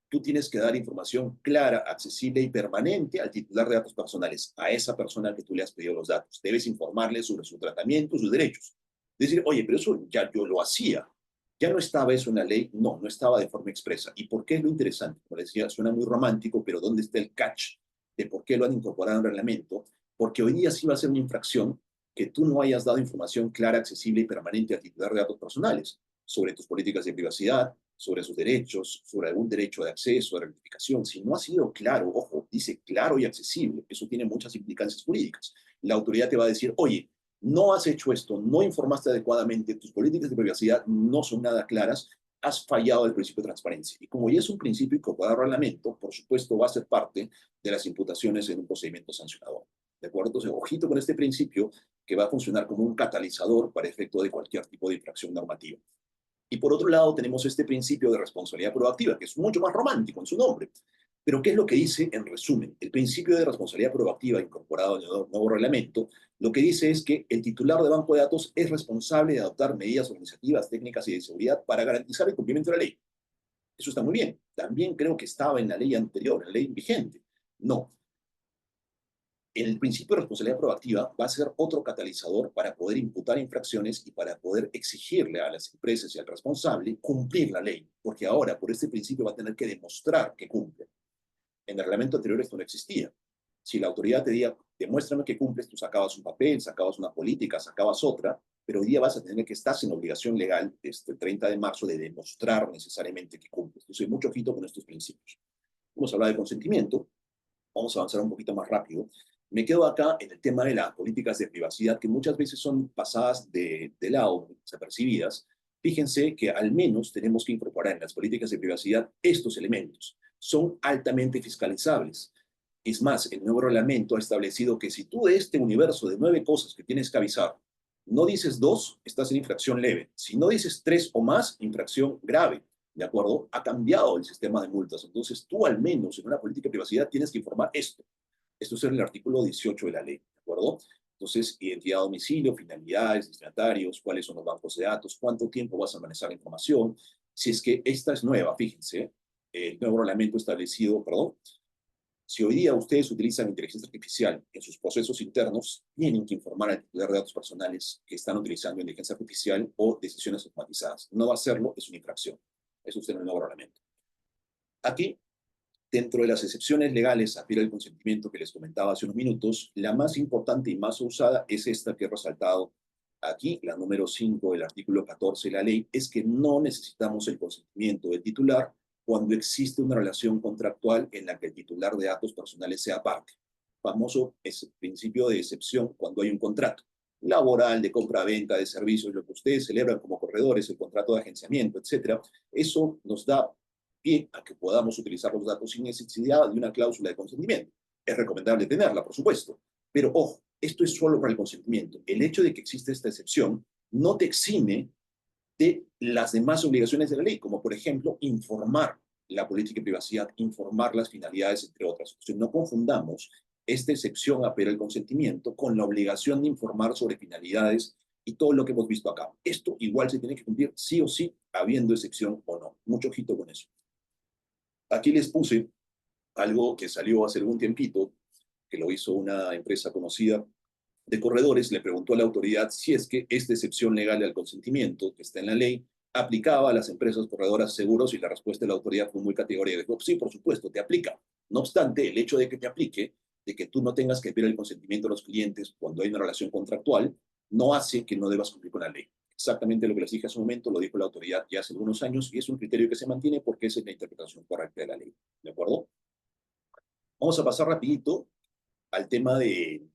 tú tienes que dar información clara, accesible y permanente al titular de datos personales, a esa persona que tú le has pedido los datos. Debes informarle sobre su tratamiento, sus derechos. Decir, oye, pero eso ya yo lo hacía. ¿Ya no estaba eso en la ley? No, no estaba de forma expresa. ¿Y por qué es lo interesante? Como decía, suena muy romántico, pero ¿dónde está el catch de por qué lo han incorporado en el reglamento? Porque hoy día sí va a ser una infracción que tú no hayas dado información clara, accesible y permanente al titular de datos personales sobre tus políticas de privacidad, sobre sus derechos, sobre algún derecho de acceso, de rectificación. Si no ha sido claro, ojo, dice claro y accesible, eso tiene muchas implicancias jurídicas. La autoridad te va a decir, oye, no has hecho esto, no informaste adecuadamente, tus políticas de privacidad no son nada claras, has fallado el principio de transparencia. Y como ya es un principio incorporado al reglamento, por supuesto va a ser parte de las imputaciones en un procedimiento sancionador. ¿De acuerdo? Entonces, ojito con este principio que va a funcionar como un catalizador para efecto de cualquier tipo de infracción normativa. Y por otro lado, tenemos este principio de responsabilidad proactiva, que es mucho más romántico en su nombre. Pero, ¿qué es lo que dice en resumen? El principio de responsabilidad proactiva incorporado en el nuevo reglamento, lo que dice es que el titular de banco de datos es responsable de adoptar medidas organizativas, técnicas y de seguridad para garantizar el cumplimiento de la ley. Eso está muy bien. También creo que estaba en la ley anterior, en la ley vigente. No, el principio de responsabilidad proactiva va a ser otro catalizador para poder imputar infracciones y para poder exigirle a las empresas y al responsable cumplir la ley, porque ahora por este principio va a tener que demostrar que cumple. En el reglamento anterior esto no existía. Si la autoridad te diga, demuéstrame que cumples, tú sacabas un papel, sacabas una política, sacabas otra, pero hoy día vas a tener que estar en obligación legal este 30 de marzo de demostrar necesariamente que cumples. Entonces, mucho ojito con estos principios. Vamos a hablar de consentimiento. Vamos a avanzar un poquito más rápido. Me quedo acá en el tema de las políticas de privacidad, que muchas veces son pasadas de lado, desapercibidas. Fíjense que al menos tenemos que incorporar en las políticas de privacidad estos elementos. Son altamente fiscalizables. Es más, el nuevo reglamento ha establecido que si tú de este universo de 9 cosas que tienes que avisar, no dices 2, estás en infracción leve. Si no dices 3 o más, infracción grave. ¿De acuerdo? Ha cambiado el sistema de multas. Entonces, tú al menos en una política de privacidad tienes que informar esto. Esto es en el artículo 18 de la ley, ¿de acuerdo? Entonces, identidad, domicilio, finalidades, destinatarios, cuáles son los bancos de datos, cuánto tiempo vas a manejar la información. Si es que esta es nueva, fíjense, el nuevo reglamento establecido, perdón, si hoy día ustedes utilizan inteligencia artificial en sus procesos internos, tienen que informar al titular de datos personales que están utilizando inteligencia artificial o decisiones automatizadas. No hacerlo es una infracción. Eso está en el nuevo reglamento. Aquí, dentro de las excepciones legales a pedido del consentimiento que les comentaba hace unos minutos, la más importante y más usada es esta que he resaltado aquí, la número 5 del artículo 14 de la ley, es que no necesitamos el consentimiento del titular cuando existe una relación contractual en la que el titular de datos personales sea parte. Famoso es el principio de excepción cuando hay un contrato laboral, de compra-venta, de servicios, lo que ustedes celebran como corredores, el contrato de agenciamiento, etcétera. Eso nos da pie a que podamos utilizar los datos sin necesidad de una cláusula de consentimiento. Es recomendable tenerla, por supuesto, pero ojo, esto es solo para el consentimiento. El hecho de que existe esta excepción no te exime de las demás obligaciones de la ley, como por ejemplo informar la política de privacidad, informar las finalidades, entre otras. Entonces, no confundamos esta excepción a pero el consentimiento con la obligación de informar sobre finalidades y todo lo que hemos visto acá. Esto igual se tiene que cumplir sí o sí, habiendo excepción o no. Mucho ojito con eso. Aquí les puse algo que salió hace algún tiempito, que lo hizo una empresa conocida de corredores, le preguntó a la autoridad si es que esta excepción legal al consentimiento que está en la ley aplicaba a las empresas corredoras seguros y la respuesta de la autoridad fue muy categórica. Dijo, sí, por supuesto, te aplica. No obstante, el hecho de que te aplique, de que tú no tengas que pedir el consentimiento a los clientes cuando hay una relación contractual, no hace que no debas cumplir con la ley. Exactamente lo que les dije hace un momento, lo dijo la autoridad ya hace algunos años y es un criterio que se mantiene porque esa es la interpretación correcta de la ley. ¿De acuerdo? Vamos a pasar rapidito al tema de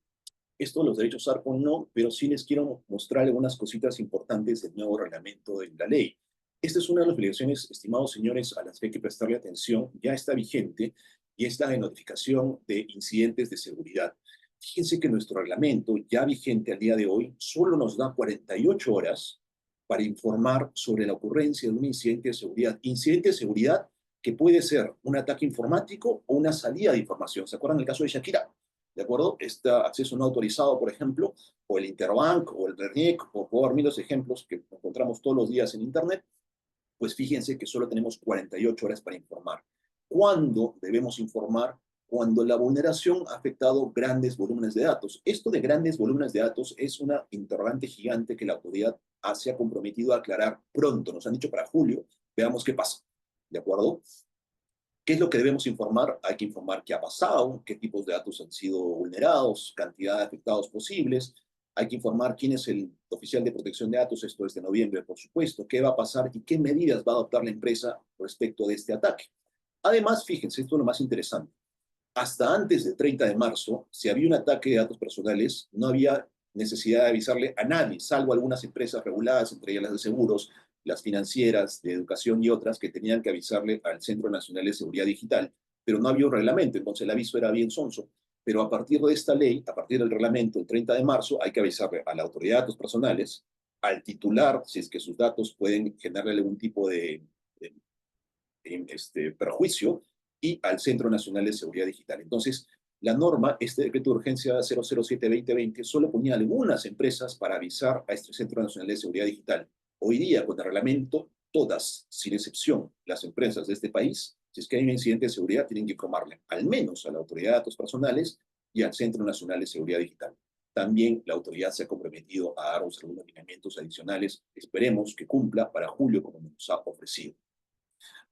esto, los derechos ARCO no, pero sí les quiero mostrar algunas cositas importantes del nuevo reglamento de la ley. Esta es una de las obligaciones, estimados señores, a las que hay que prestarle atención, ya está vigente, y es la de notificación de incidentes de seguridad. Fíjense que nuestro reglamento, ya vigente al día de hoy, solo nos da 48 horas para informar sobre la ocurrencia de un incidente de seguridad. Incidente de seguridad que puede ser un ataque informático o una salida de información. ¿Se acuerdan del caso de Shakira? ¿De acuerdo? Este acceso no autorizado, por ejemplo, o el Interbank, o el RENIEC, o puedo dar miles de ejemplos que encontramos todos los días en Internet. Pues fíjense que solo tenemos 48 horas para informar. ¿Cuándo debemos informar? Cuando la vulneración ha afectado grandes volúmenes de datos. Esto de grandes volúmenes de datos es una interrogante gigante que la autoridad se ha comprometido a aclarar pronto. Nos han dicho para julio. Veamos qué pasa. ¿De acuerdo? ¿Qué es lo que debemos informar? Hay que informar qué ha pasado, qué tipos de datos han sido vulnerados, cantidad de afectados posibles. Hay que informar quién es el oficial de protección de datos, esto es de noviembre, por supuesto, qué va a pasar y qué medidas va a adoptar la empresa respecto de este ataque. Además, fíjense, esto es lo más interesante. Hasta antes del 30 de marzo, si había un ataque de datos personales, no había necesidad de avisarle a nadie, salvo algunas empresas reguladas, entre ellas las de seguros, las financieras, de educación y otras, que tenían que avisarle al Centro Nacional de Seguridad Digital, pero no había un reglamento, entonces el aviso era bien sonso. Pero a partir de esta ley, a partir del reglamento, el 30 de marzo, hay que avisarle a la autoridad de datos personales, al titular, si es que sus datos pueden generarle algún tipo de perjuicio, y al Centro Nacional de Seguridad Digital. Entonces, la norma, este decreto de urgencia 007-2020, solo ponía algunas empresas para avisar a este Centro Nacional de Seguridad Digital. Hoy día, con el reglamento, todas, sin excepción, las empresas de este país, si es que hay un incidente de seguridad, tienen que informarle al menos a la Autoridad de Datos Personales y al Centro Nacional de Seguridad Digital. También la autoridad se ha comprometido a darnos algunos lineamientos adicionales. Esperemos que cumpla para julio como nos ha ofrecido.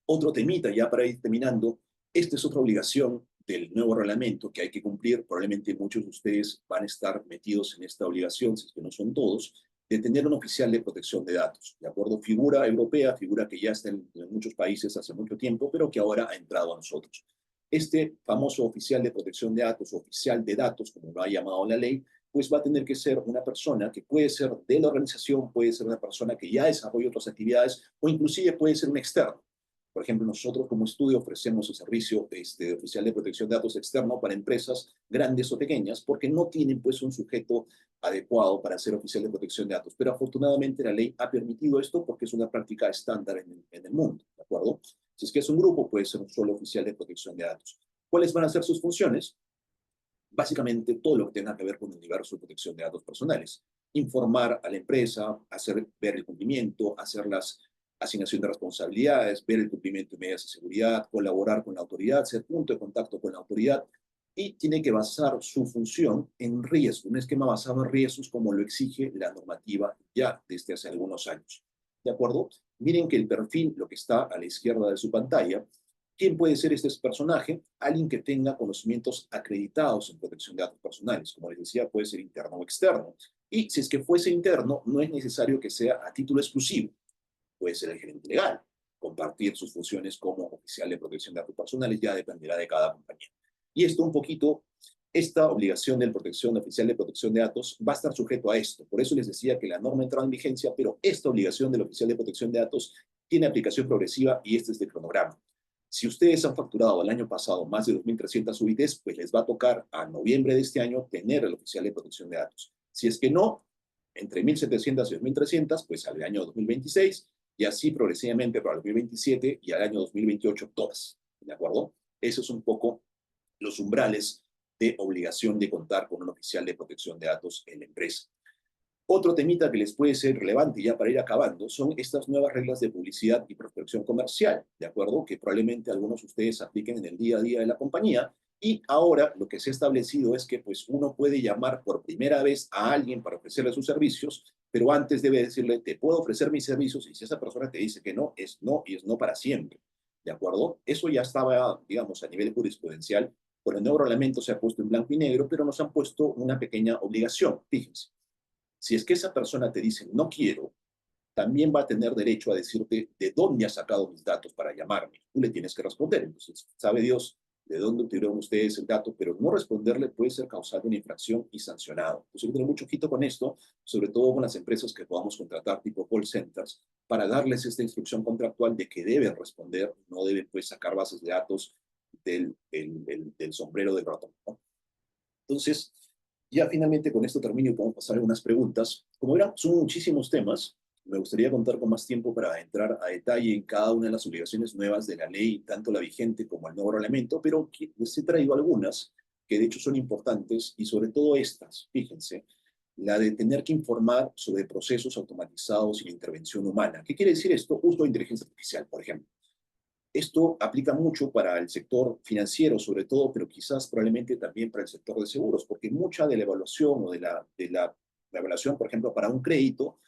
Otro temita, ya para ir terminando, esta es otra obligación del nuevo reglamento que hay que cumplir. Probablemente muchos de ustedes van a estar metidos en esta obligación, si es que no son todos, de tener un oficial de protección de datos. ¿De acuerdo? Figura europea, figura que ya está en muchos países hace mucho tiempo, pero que ahora ha entrado a nosotros. Este famoso oficial de protección de datos, oficial de datos, como lo ha llamado la ley, pues va a tener que ser una persona que puede ser de la organización, puede ser una persona que ya desarrolla otras actividades, o inclusive puede ser un externo. Por ejemplo, nosotros como estudio ofrecemos el servicio oficial de protección de datos externo para empresas grandes o pequeñas porque no tienen pues un sujeto adecuado para ser oficial de protección de datos. Pero afortunadamente la ley ha permitido esto porque es una práctica estándar en el mundo, ¿de acuerdo? Si es que es un grupo, puede ser un solo oficial de protección de datos. ¿Cuáles van a ser sus funciones? Básicamente todo lo que tenga que ver con el universo de protección de datos personales. Informar a la empresa, ver el cumplimiento, hacer las asignación de responsabilidades, ver el cumplimiento de medidas de seguridad, colaborar con la autoridad, ser punto de contacto con la autoridad, y tiene que basar su función en riesgo, un esquema basado en riesgos como lo exige la normativa ya desde hace algunos años. ¿De acuerdo? Miren que el perfil, lo que está a la izquierda de su pantalla, ¿quién puede ser este personaje? Alguien que tenga conocimientos acreditados en protección de datos personales. Como les decía, puede ser interno o externo. Y si es que fuese interno, no es necesario que sea a título exclusivo. Puede ser el gerente legal, compartir sus funciones como oficial de protección de datos personales, ya dependerá de cada compañía. Y esto un poquito, esta obligación del oficial de protección de datos va a estar sujeto a esto. Por eso les decía que la norma entraba en vigencia, pero esta obligación del oficial de protección de datos tiene aplicación progresiva y este es el cronograma. Si ustedes han facturado el año pasado más de 2.300 UITs, pues les va a tocar a noviembre de este año tener el oficial de protección de datos. Si es que no, entre 1.700 y 2.300, pues al año 2026, y así progresivamente para el 2027 y al año 2028 todas. ¿De acuerdo? Esos son un poco los umbrales de obligación de contar con un oficial de protección de datos en la empresa. Otro temita que les puede ser relevante ya para ir acabando son estas nuevas reglas de publicidad y prospección comercial, ¿de acuerdo? Que probablemente algunos de ustedes apliquen en el día a día de la compañía. Y ahora lo que se ha establecido es que pues, uno puede llamar por primera vez a alguien para ofrecerle sus servicios, pero antes debe decirle, te puedo ofrecer mis servicios, y si esa persona te dice que no, es no y es no para siempre, ¿de acuerdo? Eso ya estaba, digamos, a nivel jurisprudencial. Por el nuevo reglamento se ha puesto en blanco y negro, pero nos han puesto una pequeña obligación, fíjense. Si es que esa persona te dice no quiero, también va a tener derecho a decirte de dónde has sacado mis datos para llamarme. Tú le tienes que responder. Entonces, sabe Dios de dónde obtuvieron ustedes el dato, pero no responderle puede ser causal de una infracción y sancionado. Entonces hay que tener mucho ojito con esto, sobre todo con las empresas que podamos contratar tipo call centers, para darles esta instrucción contractual de que deben responder, no deben pues sacar bases de datos del sombrero del ratón, ¿no? Entonces, ya finalmente con esto termino y podemos pasar a algunas preguntas. Como verán, son muchísimos temas. Me gustaría contar con más tiempo para entrar a detalle en cada una de las obligaciones nuevas de la ley, tanto la vigente como el nuevo reglamento, pero les he traído algunas que de hecho son importantes y sobre todo estas, fíjense, la de tener que informar sobre procesos automatizados sin intervención humana. ¿Qué quiere decir esto? Uso de inteligencia artificial, por ejemplo. Esto aplica mucho para el sector financiero, sobre todo, pero quizás probablemente también para el sector de seguros, porque mucha de la evaluación o la evaluación, por ejemplo, para un crédito,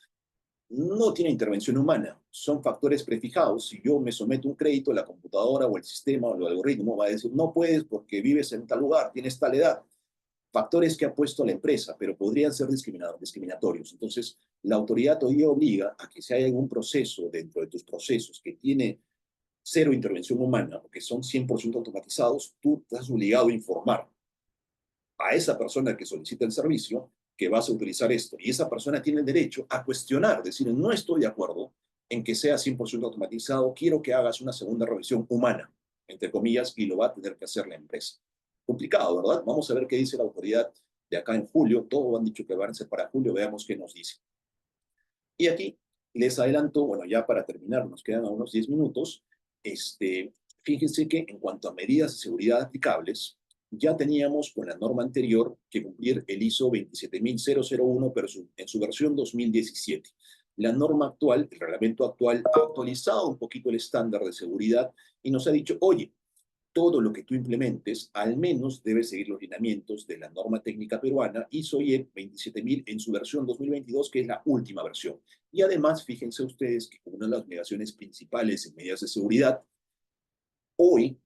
no tiene intervención humana. Son factores prefijados. Si yo me someto a un crédito, la computadora o el sistema o el algoritmo va a decir, no puedes porque vives en tal lugar, tienes tal edad. Factores que ha puesto la empresa, pero podrían ser discriminatorios. Entonces, la autoridad todavía obliga a que si hay algún proceso dentro de tus procesos que tiene cero intervención humana, o que son 100% automatizados, tú estás obligado a informar a esa persona que solicita el servicio que vas a utilizar esto. Y esa persona tiene el derecho a cuestionar, decir, no estoy de acuerdo en que sea 100% automatizado, quiero que hagas una segunda revisión humana, entre comillas, y lo va a tener que hacer la empresa. Complicado, ¿verdad? Vamos a ver qué dice la autoridad de acá en julio. Todos han dicho que van a ser para julio, veamos qué nos dice. Y aquí les adelanto, bueno, ya para terminar, nos quedan unos 10 minutos. Fíjense que en cuanto a medidas de seguridad aplicables, ya teníamos con la norma anterior que cumplir el ISO 27001, pero en su versión 2017. La norma actual, el reglamento actual, ha actualizado un poquito el estándar de seguridad y nos ha dicho, oye, todo lo que tú implementes al menos debe seguir los lineamientos de la norma técnica peruana ISO/IEC 27000 en su versión 2022, que es la última versión. Y además, fíjense ustedes que una de las obligaciones principales en medidas de seguridad, hoy,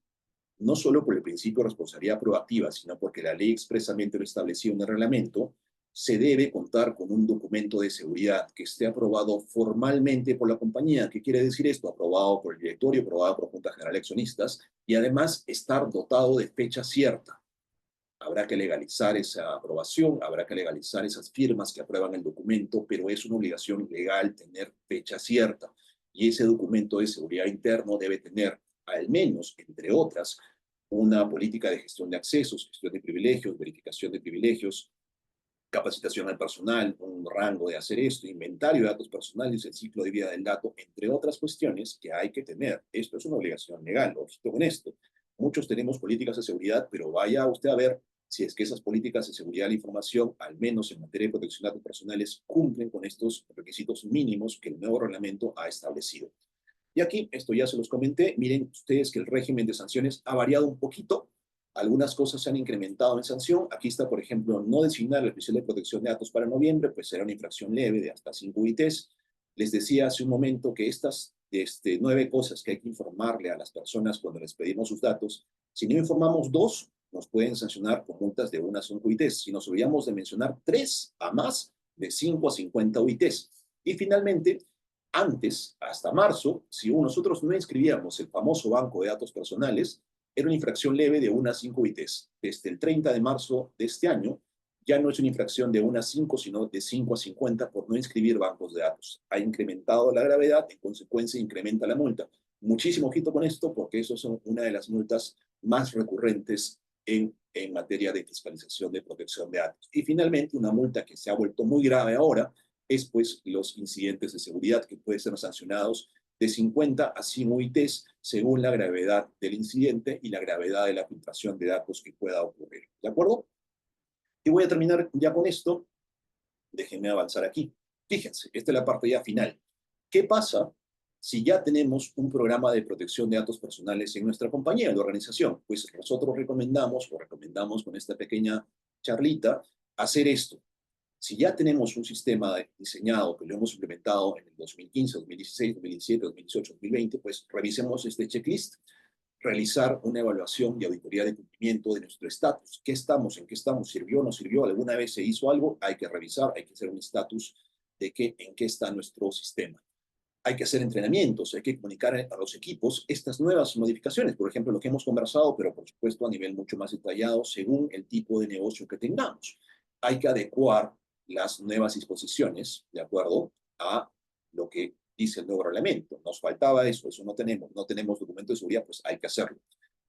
no solo por el principio de responsabilidad proactiva, sino porque la ley expresamente lo establecía en el reglamento, se debe contar con un documento de seguridad que esté aprobado formalmente por la compañía. ¿Qué quiere decir esto? Aprobado por el directorio, aprobado por Junta General de Accionistas, y además estar dotado de fecha cierta. Habrá que legalizar esa aprobación, habrá que legalizar esas firmas que aprueban el documento, pero es una obligación legal tener fecha cierta. Y ese documento de seguridad interno debe tener, al menos, entre otras, una política de gestión de accesos, gestión de privilegios, verificación de privilegios, capacitación al personal, un rango de hacer esto, inventario de datos personales, el ciclo de vida del dato, entre otras cuestiones que hay que tener. Esto es una obligación legal, ojito con esto. Muchos tenemos políticas de seguridad, pero vaya usted a ver si es que esas políticas de seguridad de la información, al menos en materia de protección de datos personales, cumplen con estos requisitos mínimos que el nuevo reglamento ha establecido. Y aquí, esto ya se los comenté, miren ustedes que el régimen de sanciones ha variado un poquito. Algunas cosas se han incrementado en sanción. Aquí está, por ejemplo, no designar el oficial de protección de datos para noviembre, pues será una infracción leve de hasta 5 UITs. Les decía hace un momento que estas 9 cosas que hay que informarle a las personas cuando les pedimos sus datos, si no informamos 2, nos pueden sancionar con multas de 1 a 5 UITs. Si nos olvidamos de mencionar 3 a más, de 5 a 50 UITs. Y finalmente, antes, hasta marzo, si nosotros no inscribíamos el famoso banco de datos personales, era una infracción leve de 1 a 5 UITs. Desde el 30 de marzo de este año, ya no es una infracción de 1 a 5, sino de 5 a 50 por no inscribir bancos de datos. Ha incrementado la gravedad, en consecuencia incrementa la multa. Muchísimo ojito con esto, porque eso son una de las multas más recurrentes en materia de fiscalización de protección de datos. Y finalmente, una multa que se ha vuelto muy grave ahora es pues los incidentes de seguridad que pueden ser sancionados de 50 a 100 UITs según la gravedad del incidente y la gravedad de la filtración de datos que pueda ocurrir. ¿De acuerdo? Y voy a terminar ya con esto. Déjenme avanzar aquí. Fíjense, esta es la parte ya final. ¿Qué pasa si ya tenemos un programa de protección de datos personales en nuestra compañía, en la organización? Pues nosotros recomendamos con esta pequeña charlita hacer esto. Si ya tenemos un sistema diseñado que lo hemos implementado en el 2015, 2016, 2017, 2018, 2020, pues revisemos este checklist, realizar una evaluación y auditoría de cumplimiento de nuestro estatus. ¿Qué estamos? ¿En qué estamos? ¿Sirvió o no sirvió? ¿Alguna vez se hizo algo? Hay que revisar, hay que hacer un estatus de en qué está nuestro sistema. Hay que hacer entrenamientos, hay que comunicar a los equipos estas nuevas modificaciones, por ejemplo, lo que hemos conversado, pero por supuesto a nivel mucho más detallado según el tipo de negocio que tengamos. Hay que adecuar las nuevas disposiciones de acuerdo a lo que dice el nuevo reglamento. Nos faltaba eso no tenemos documento de seguridad, pues hay que hacerlo.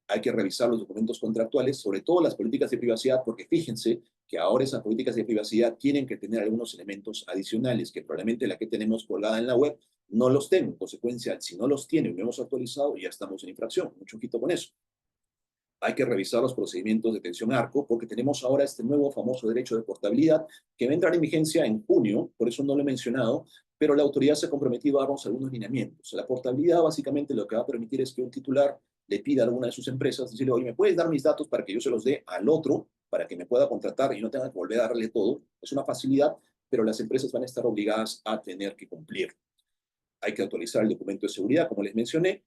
Hay que revisar los documentos contractuales, sobre todo las políticas de privacidad, porque fíjense que ahora esas políticas de privacidad tienen que tener algunos elementos adicionales que probablemente la que tenemos colgada en la web no los tenga. En consecuencia, si no los tiene y no hemos actualizado, ya estamos en infracción. Mucho ojito con eso. Hay que revisar los procedimientos de detención ARCO, porque tenemos ahora este nuevo famoso derecho de portabilidad que va a entrar en vigencia en junio, por eso no lo he mencionado, pero la autoridad se ha comprometido a darnos algunos lineamientos. La portabilidad básicamente lo que va a permitir es que un titular le pida a alguna de sus empresas, decirle, oye, ¿me puedes dar mis datos para que yo se los dé al otro, para que me pueda contratar y no tenga que volver a darle todo? Es una facilidad, pero las empresas van a estar obligadas a tener que cumplir. Hay que actualizar el documento de seguridad, como les mencioné.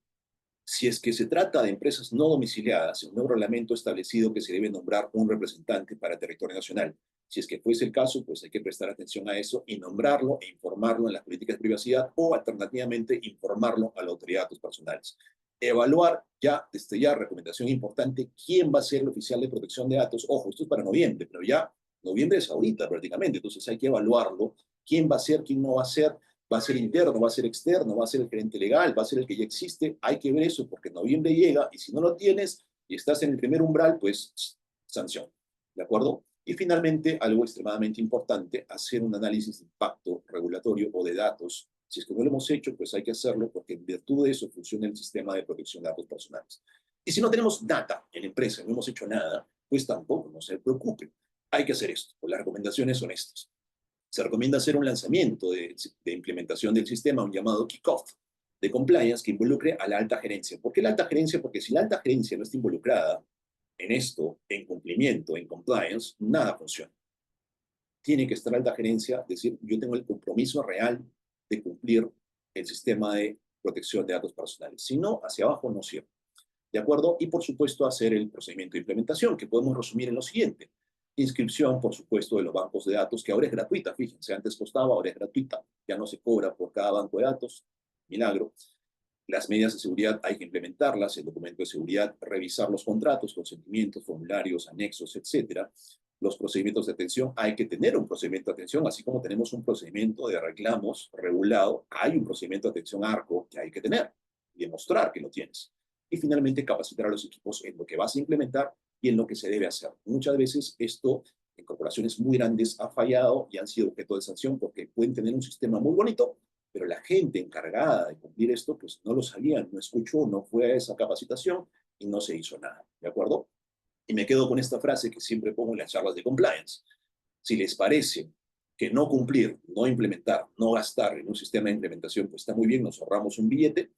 Si es que se trata de empresas no domiciliadas, el nuevo reglamento ha establecido que se debe nombrar un representante para el territorio nacional. Si es que fuese el caso, pues hay que prestar atención a eso y nombrarlo e informarlo en las políticas de privacidad o alternativamente informarlo a la autoridad de datos personales. Evaluar ya, desde ya, recomendación importante, quién va a ser el oficial de protección de datos. Ojo, esto es para noviembre, pero ya noviembre es ahorita prácticamente, entonces hay que evaluarlo, quién va a ser, quién no va a ser. ¿Va a ser interno, va a ser externo, va a ser el gerente legal, va a ser el que ya existe? Hay que ver eso porque en noviembre llega y si no lo tienes y estás en el primer umbral, pues sanción. ¿De acuerdo? Y finalmente, algo extremadamente importante, hacer un análisis de impacto regulatorio o de datos. Si es que no lo hemos hecho, pues hay que hacerlo porque en virtud de eso funciona el sistema de protección de datos personales. Y si no tenemos data en la empresa, no hemos hecho nada, pues tampoco, no se preocupen. Hay que hacer esto, pues las recomendaciones son estas. Se recomienda hacer un lanzamiento de implementación del sistema, un llamado kickoff de compliance que involucre a la alta gerencia. ¿Por qué la alta gerencia? Porque si la alta gerencia no está involucrada en esto, en cumplimiento, en compliance, nada funciona. Tiene que estar la alta gerencia, decir, yo tengo el compromiso real de cumplir el sistema de protección de datos personales. Si no, hacia abajo no sirve. ¿De acuerdo? Y por supuesto hacer el procedimiento de implementación, que podemos resumir en lo siguiente. Inscripción, por supuesto, de los bancos de datos, que ahora es gratuita, fíjense, antes costaba, ahora es gratuita, ya no se cobra por cada banco de datos, milagro. Las medidas de seguridad hay que implementarlas, el documento de seguridad, revisar los contratos, consentimientos, formularios, anexos, etcétera. Los procedimientos de atención, hay que tener un procedimiento de atención, así como tenemos un procedimiento de reclamos regulado, hay un procedimiento de atención ARCO que hay que tener y demostrar que lo tienes. Y finalmente, capacitar a los equipos en lo que vas a implementar y en lo que se debe hacer. Muchas veces esto en corporaciones muy grandes ha fallado y han sido objeto de sanción porque pueden tener un sistema muy bonito, pero la gente encargada de cumplir esto, pues no lo sabía, no escuchó, no fue a esa capacitación y no se hizo nada, ¿de acuerdo? Y me quedo con esta frase que siempre pongo en las charlas de compliance. Si les parece que no cumplir, no implementar, no gastar en un sistema de implementación, pues está muy bien, nos ahorramos un billete,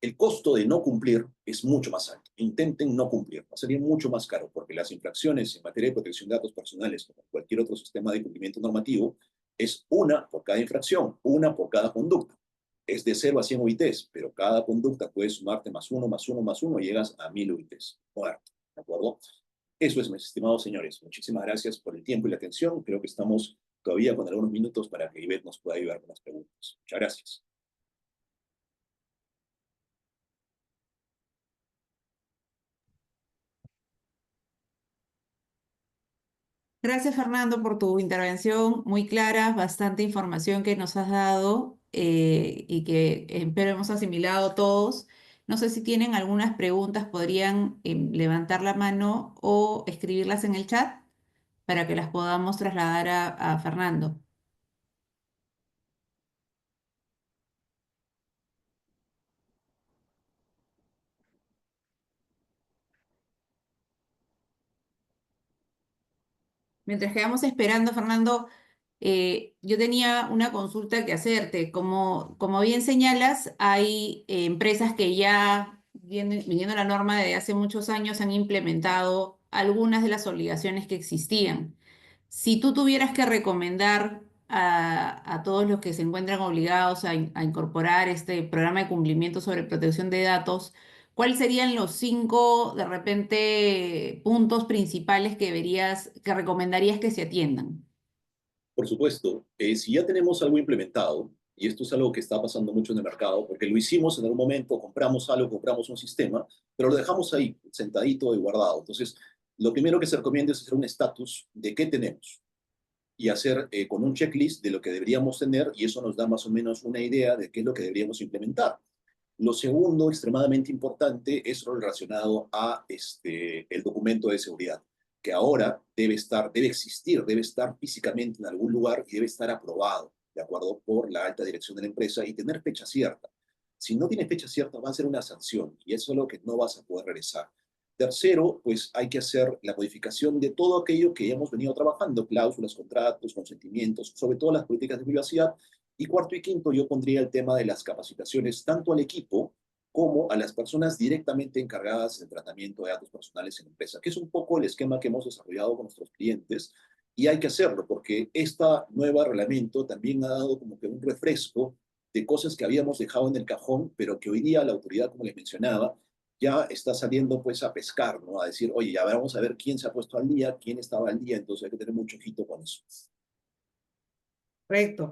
el costo de no cumplir es mucho más alto. Intenten no cumplir, va a salir mucho más caro, porque las infracciones en materia de protección de datos personales, como cualquier otro sistema de cumplimiento normativo, es una por cada infracción, una por cada conducta. Es de 0 a 100 UITs, pero cada conducta puede sumarte más uno, más uno, más uno, y llegas a 1000 UITs. Muerto, ¿de acuerdo? Eso es, mis estimados señores. Muchísimas gracias por el tiempo y la atención. Creo que estamos todavía con algunos minutos para que Ivette nos pueda ayudar con las preguntas. Muchas gracias. Gracias, Fernando, por tu intervención muy clara, bastante información que nos has dado y que espero hemos asimilado todos. No sé si tienen algunas preguntas, podrían levantar la mano o escribirlas en el chat para que las podamos trasladar a Fernando. Mientras quedamos esperando, Fernando, yo tenía una consulta que hacerte. Como bien señalas, hay empresas que ya, viniendo la norma de hace muchos años, han implementado algunas de las obligaciones que existían. Si tú tuvieras que recomendar a todos los que se encuentran obligados a incorporar este programa de cumplimiento sobre protección de datos, ¿cuáles serían los 5, de repente, puntos principales que recomendarías que se atiendan? Por supuesto, si ya tenemos algo implementado, y esto es algo que está pasando mucho en el mercado, porque lo hicimos en algún momento, compramos algo, compramos un sistema, pero lo dejamos ahí, sentadito y guardado. Entonces, lo primero que se recomienda es hacer un estatus de qué tenemos y hacer con un checklist de lo que deberíamos tener, y eso nos da más o menos una idea de qué es lo que deberíamos implementar. Lo segundo, extremadamente importante, es lo relacionado a el documento de seguridad, que ahora debe existir, debe estar físicamente en algún lugar y debe estar aprobado, ¿de acuerdo? Por la alta dirección de la empresa y tener fecha cierta. Si no tiene fecha cierta, va a ser una sanción y eso es lo que no vas a poder regresar. Tercero, pues hay que hacer la modificación de todo aquello que hemos venido trabajando, cláusulas, contratos, consentimientos, sobre todo las políticas de privacidad. Y cuarto y quinto, yo pondría el tema de las capacitaciones tanto al equipo como a las personas directamente encargadas del tratamiento de datos personales en la empresa, que es un poco el esquema que hemos desarrollado con nuestros clientes, y hay que hacerlo porque este nuevo reglamento también ha dado como que un refresco de cosas que habíamos dejado en el cajón, pero que hoy día la autoridad, como les mencionaba, ya está saliendo pues a pescar, ¿no? A decir, oye, ya vamos a ver quién se ha puesto al día, quién estaba al día, entonces hay que tener mucho ojito con eso. Correcto.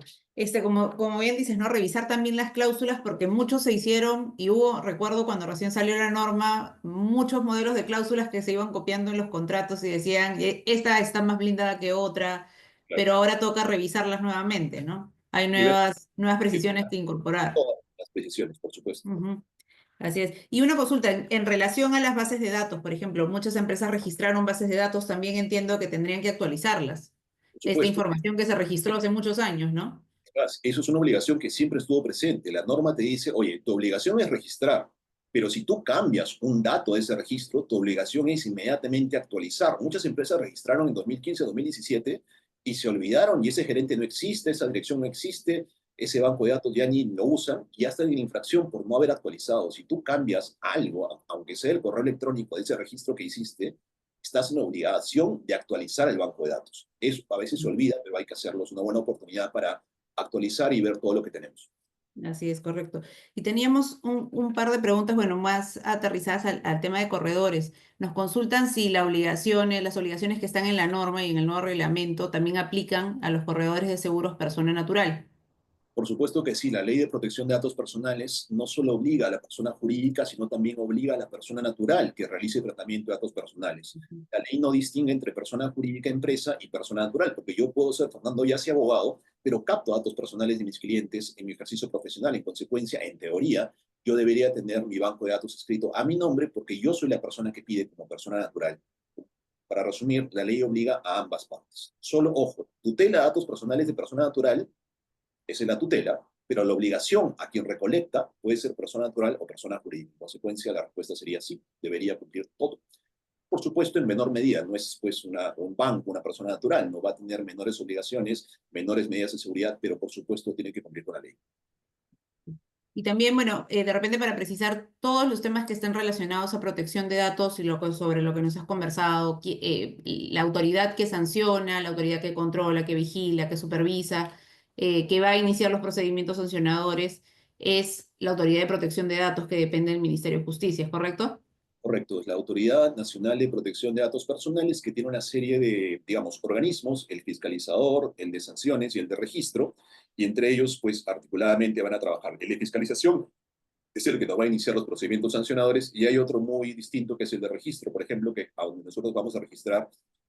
Como bien dices, ¿no? Revisar también las cláusulas porque muchos se hicieron y hubo, recuerdo cuando recién salió la norma, muchos modelos de cláusulas que se iban copiando en los contratos y decían, esta está más blindada que otra, Claro. pero ahora toca revisarlas nuevamente, ¿no? Hay Y ver nuevas precisiones que incorporar. todas las precisiones, por supuesto. Ujú. Así es. Y una consulta, en relación a las bases de datos, por ejemplo, muchas empresas registraron bases de datos, también entiendo que tendrían que actualizarlas. Por Esta supuesto. información que se registró hace muchos años, ¿no? Eso es una obligación que siempre estuvo presente. La norma te dice, oye, tu obligación es registrar, pero si tú cambias un dato de ese registro, tu obligación es inmediatamente actualizar. Muchas empresas registraron en 2015, 2017 y se olvidaron y ese gerente no existe, esa dirección no existe, ese banco de datos ya ni lo usan y ya están en infracción por no haber actualizado. Si tú cambias algo, aunque sea el correo electrónico de ese registro que hiciste, estás en obligación de actualizar el banco de datos. Eso a veces se olvida, pero hay que hacerlo. Es una buena oportunidad para actualizar y ver todo lo que tenemos. Así es, correcto. Y teníamos un par de preguntas, bueno, más aterrizadas al tema de corredores. Nos consultan si las obligaciones que están en la norma y en el nuevo reglamento también aplican a los corredores de seguros persona natural. Por supuesto que sí, la ley de protección de datos personales no solo obliga a la persona jurídica, sino también obliga a la persona natural que realice tratamiento de datos personales. Ujú. La ley no distingue entre persona jurídica, empresa y persona natural, porque yo puedo ser Fernando Yassi, abogado, pero capto datos personales de mis clientes en mi ejercicio profesional. En consecuencia, en teoría, yo debería tener mi banco de datos escrito a mi nombre porque yo soy la persona que pide como persona natural. Para resumir, la ley obliga a ambas partes. Solo, ojo, tutela datos personales de persona natural, esa es la tutela, pero la obligación a quien recolecta puede ser persona natural o persona jurídica. En consecuencia, la respuesta sería sí, debería cumplir todo. Por supuesto, en menor medida, no es pues un banco, una persona natural, no va a tener menores obligaciones, menores medidas de seguridad, pero por supuesto tiene que cumplir con la ley. Y también, bueno, de repente para precisar todos los temas que estén relacionados a protección de datos y sobre lo que nos has conversado, la autoridad que sanciona, la autoridad que controla, que vigila, que supervisa, que va a iniciar los procedimientos sancionadores, es la Autoridad de Protección de Datos que depende del Ministerio de Justicia, ¿es correcto? Correcto, es la Autoridad Nacional de Protección de Datos Personales que tiene una serie de, digamos, organismos, el fiscalizador, el de sanciones y el de registro, y entre ellos, pues, articuladamente van a trabajar. El de fiscalización es el que nos va a iniciar los procedimientos sancionadores, y hay otro muy distinto que es el de registro, por ejemplo, que a donde nosotros vamos a registrar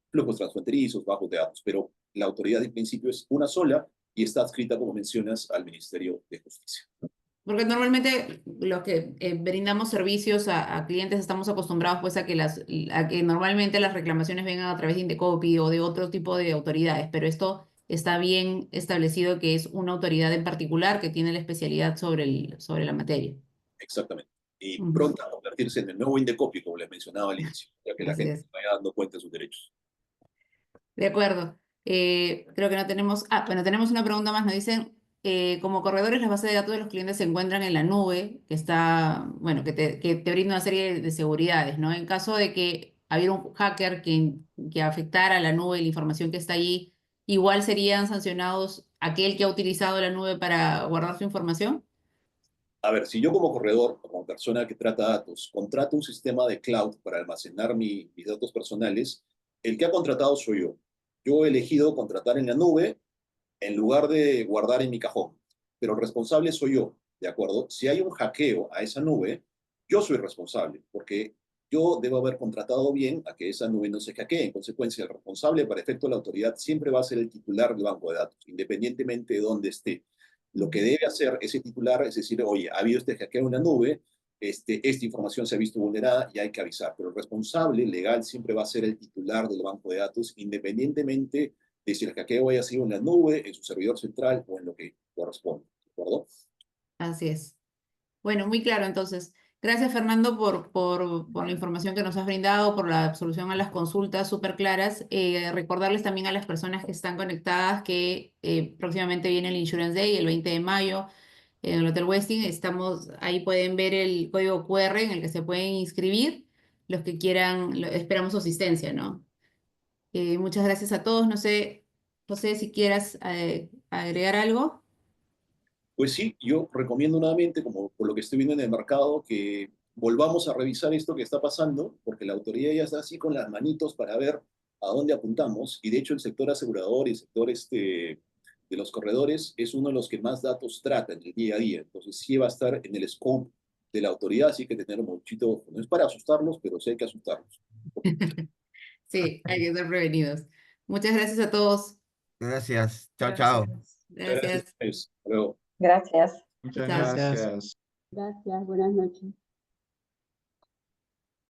flujos transfronterizos, bajos de datos, pero la autoridad en principio es una sola y está adscrita, como mencionas, al Ministerio de Justicia. Porque normalmente los que brindamos servicios a clientes estamos acostumbrados pues a que normalmente las reclamaciones vengan a través de Indecopy o de otro tipo de autoridades, pero esto está bien establecido que es una autoridad en particular que tiene la especialidad sobre la materia. Exactamente. Y Ujú. pronto a convertirse en el nuevo Indecopy, como les mencionaba al inicio, ya que la Así gente es. se vaya dando cuenta de sus derechos. De acuerdo. Creo que no tenemos. Ah, bueno, tenemos una pregunta más. Nos dicen, como corredores, las bases de datos de los clientes se encuentran en la nube, que está, bueno, que te brinda una serie de seguridades, ¿no? En caso de que hubiera un hacker que afectara la nube y la información que está allí, igual serían sancionados aquel que ha utilizado la nube para guardar su información. A ver, si yo como corredor o como persona que trata datos, contrato un sistema de cloud para almacenar mis datos personales, el que ha contratado soy yo. Yo he elegido contratar en la nube en lugar de guardar en mi cajón. pero el responsable soy yo, ¿de acuerdo? Si hay un hackeo a esa nube, yo soy responsable, porque yo debo haber contratado bien a que esa nube no se hackee. En consecuencia, el responsable para efecto de la autoridad siempre va a ser el titular del banco de datos, independientemente de dónde esté. Lo que debe hacer ese titular es decir, oye, ha habido este hackeo en una nube, esta información se ha visto vulnerada y hay que avisar. Pero el responsable legal siempre va a ser el titular del banco de datos, independientemente de si el hackeo haya sido en la nube, en su servidor central o en lo que corresponde. ¿De acuerdo? Así es. Bueno, muy claro entonces. Gracias, Fernando, por la información que nos has brindado, por la solución a las consultas súper claras. Recordarles también a las personas que están conectadas que próximamente viene el Insurance Day, el 20 de mayo, en el Hotel Westin. Ahí pueden ver el código QR en el que se pueden inscribir. Los que quieran, esperamos su asistencia, ¿no? Muchas gracias a todos. No sé, José, si quieras agregar algo. Pues sí, yo recomiendo nuevamente, como por lo que estoy viendo en el mercado, que volvamos a revisar esto que está pasando, porque la autoridad ya está así con las manitos para ver a dónde apuntamos, y de hecho el sector asegurador y el sector de los corredores es uno de los que más datos trata en el día a día, entonces sí va a estar en el scope de la autoridad, así que tener un muchito ojo. No es para asustarlos, pero sí hay que asustarlos. Sí, hay que estar prevenidos. Muchas gracias a todos. Gracias. Chao, chao. Muchas Gracias. gracias. Hasta luego. Gracias. Muchas Chao. gracias. Gracias, buenas noches.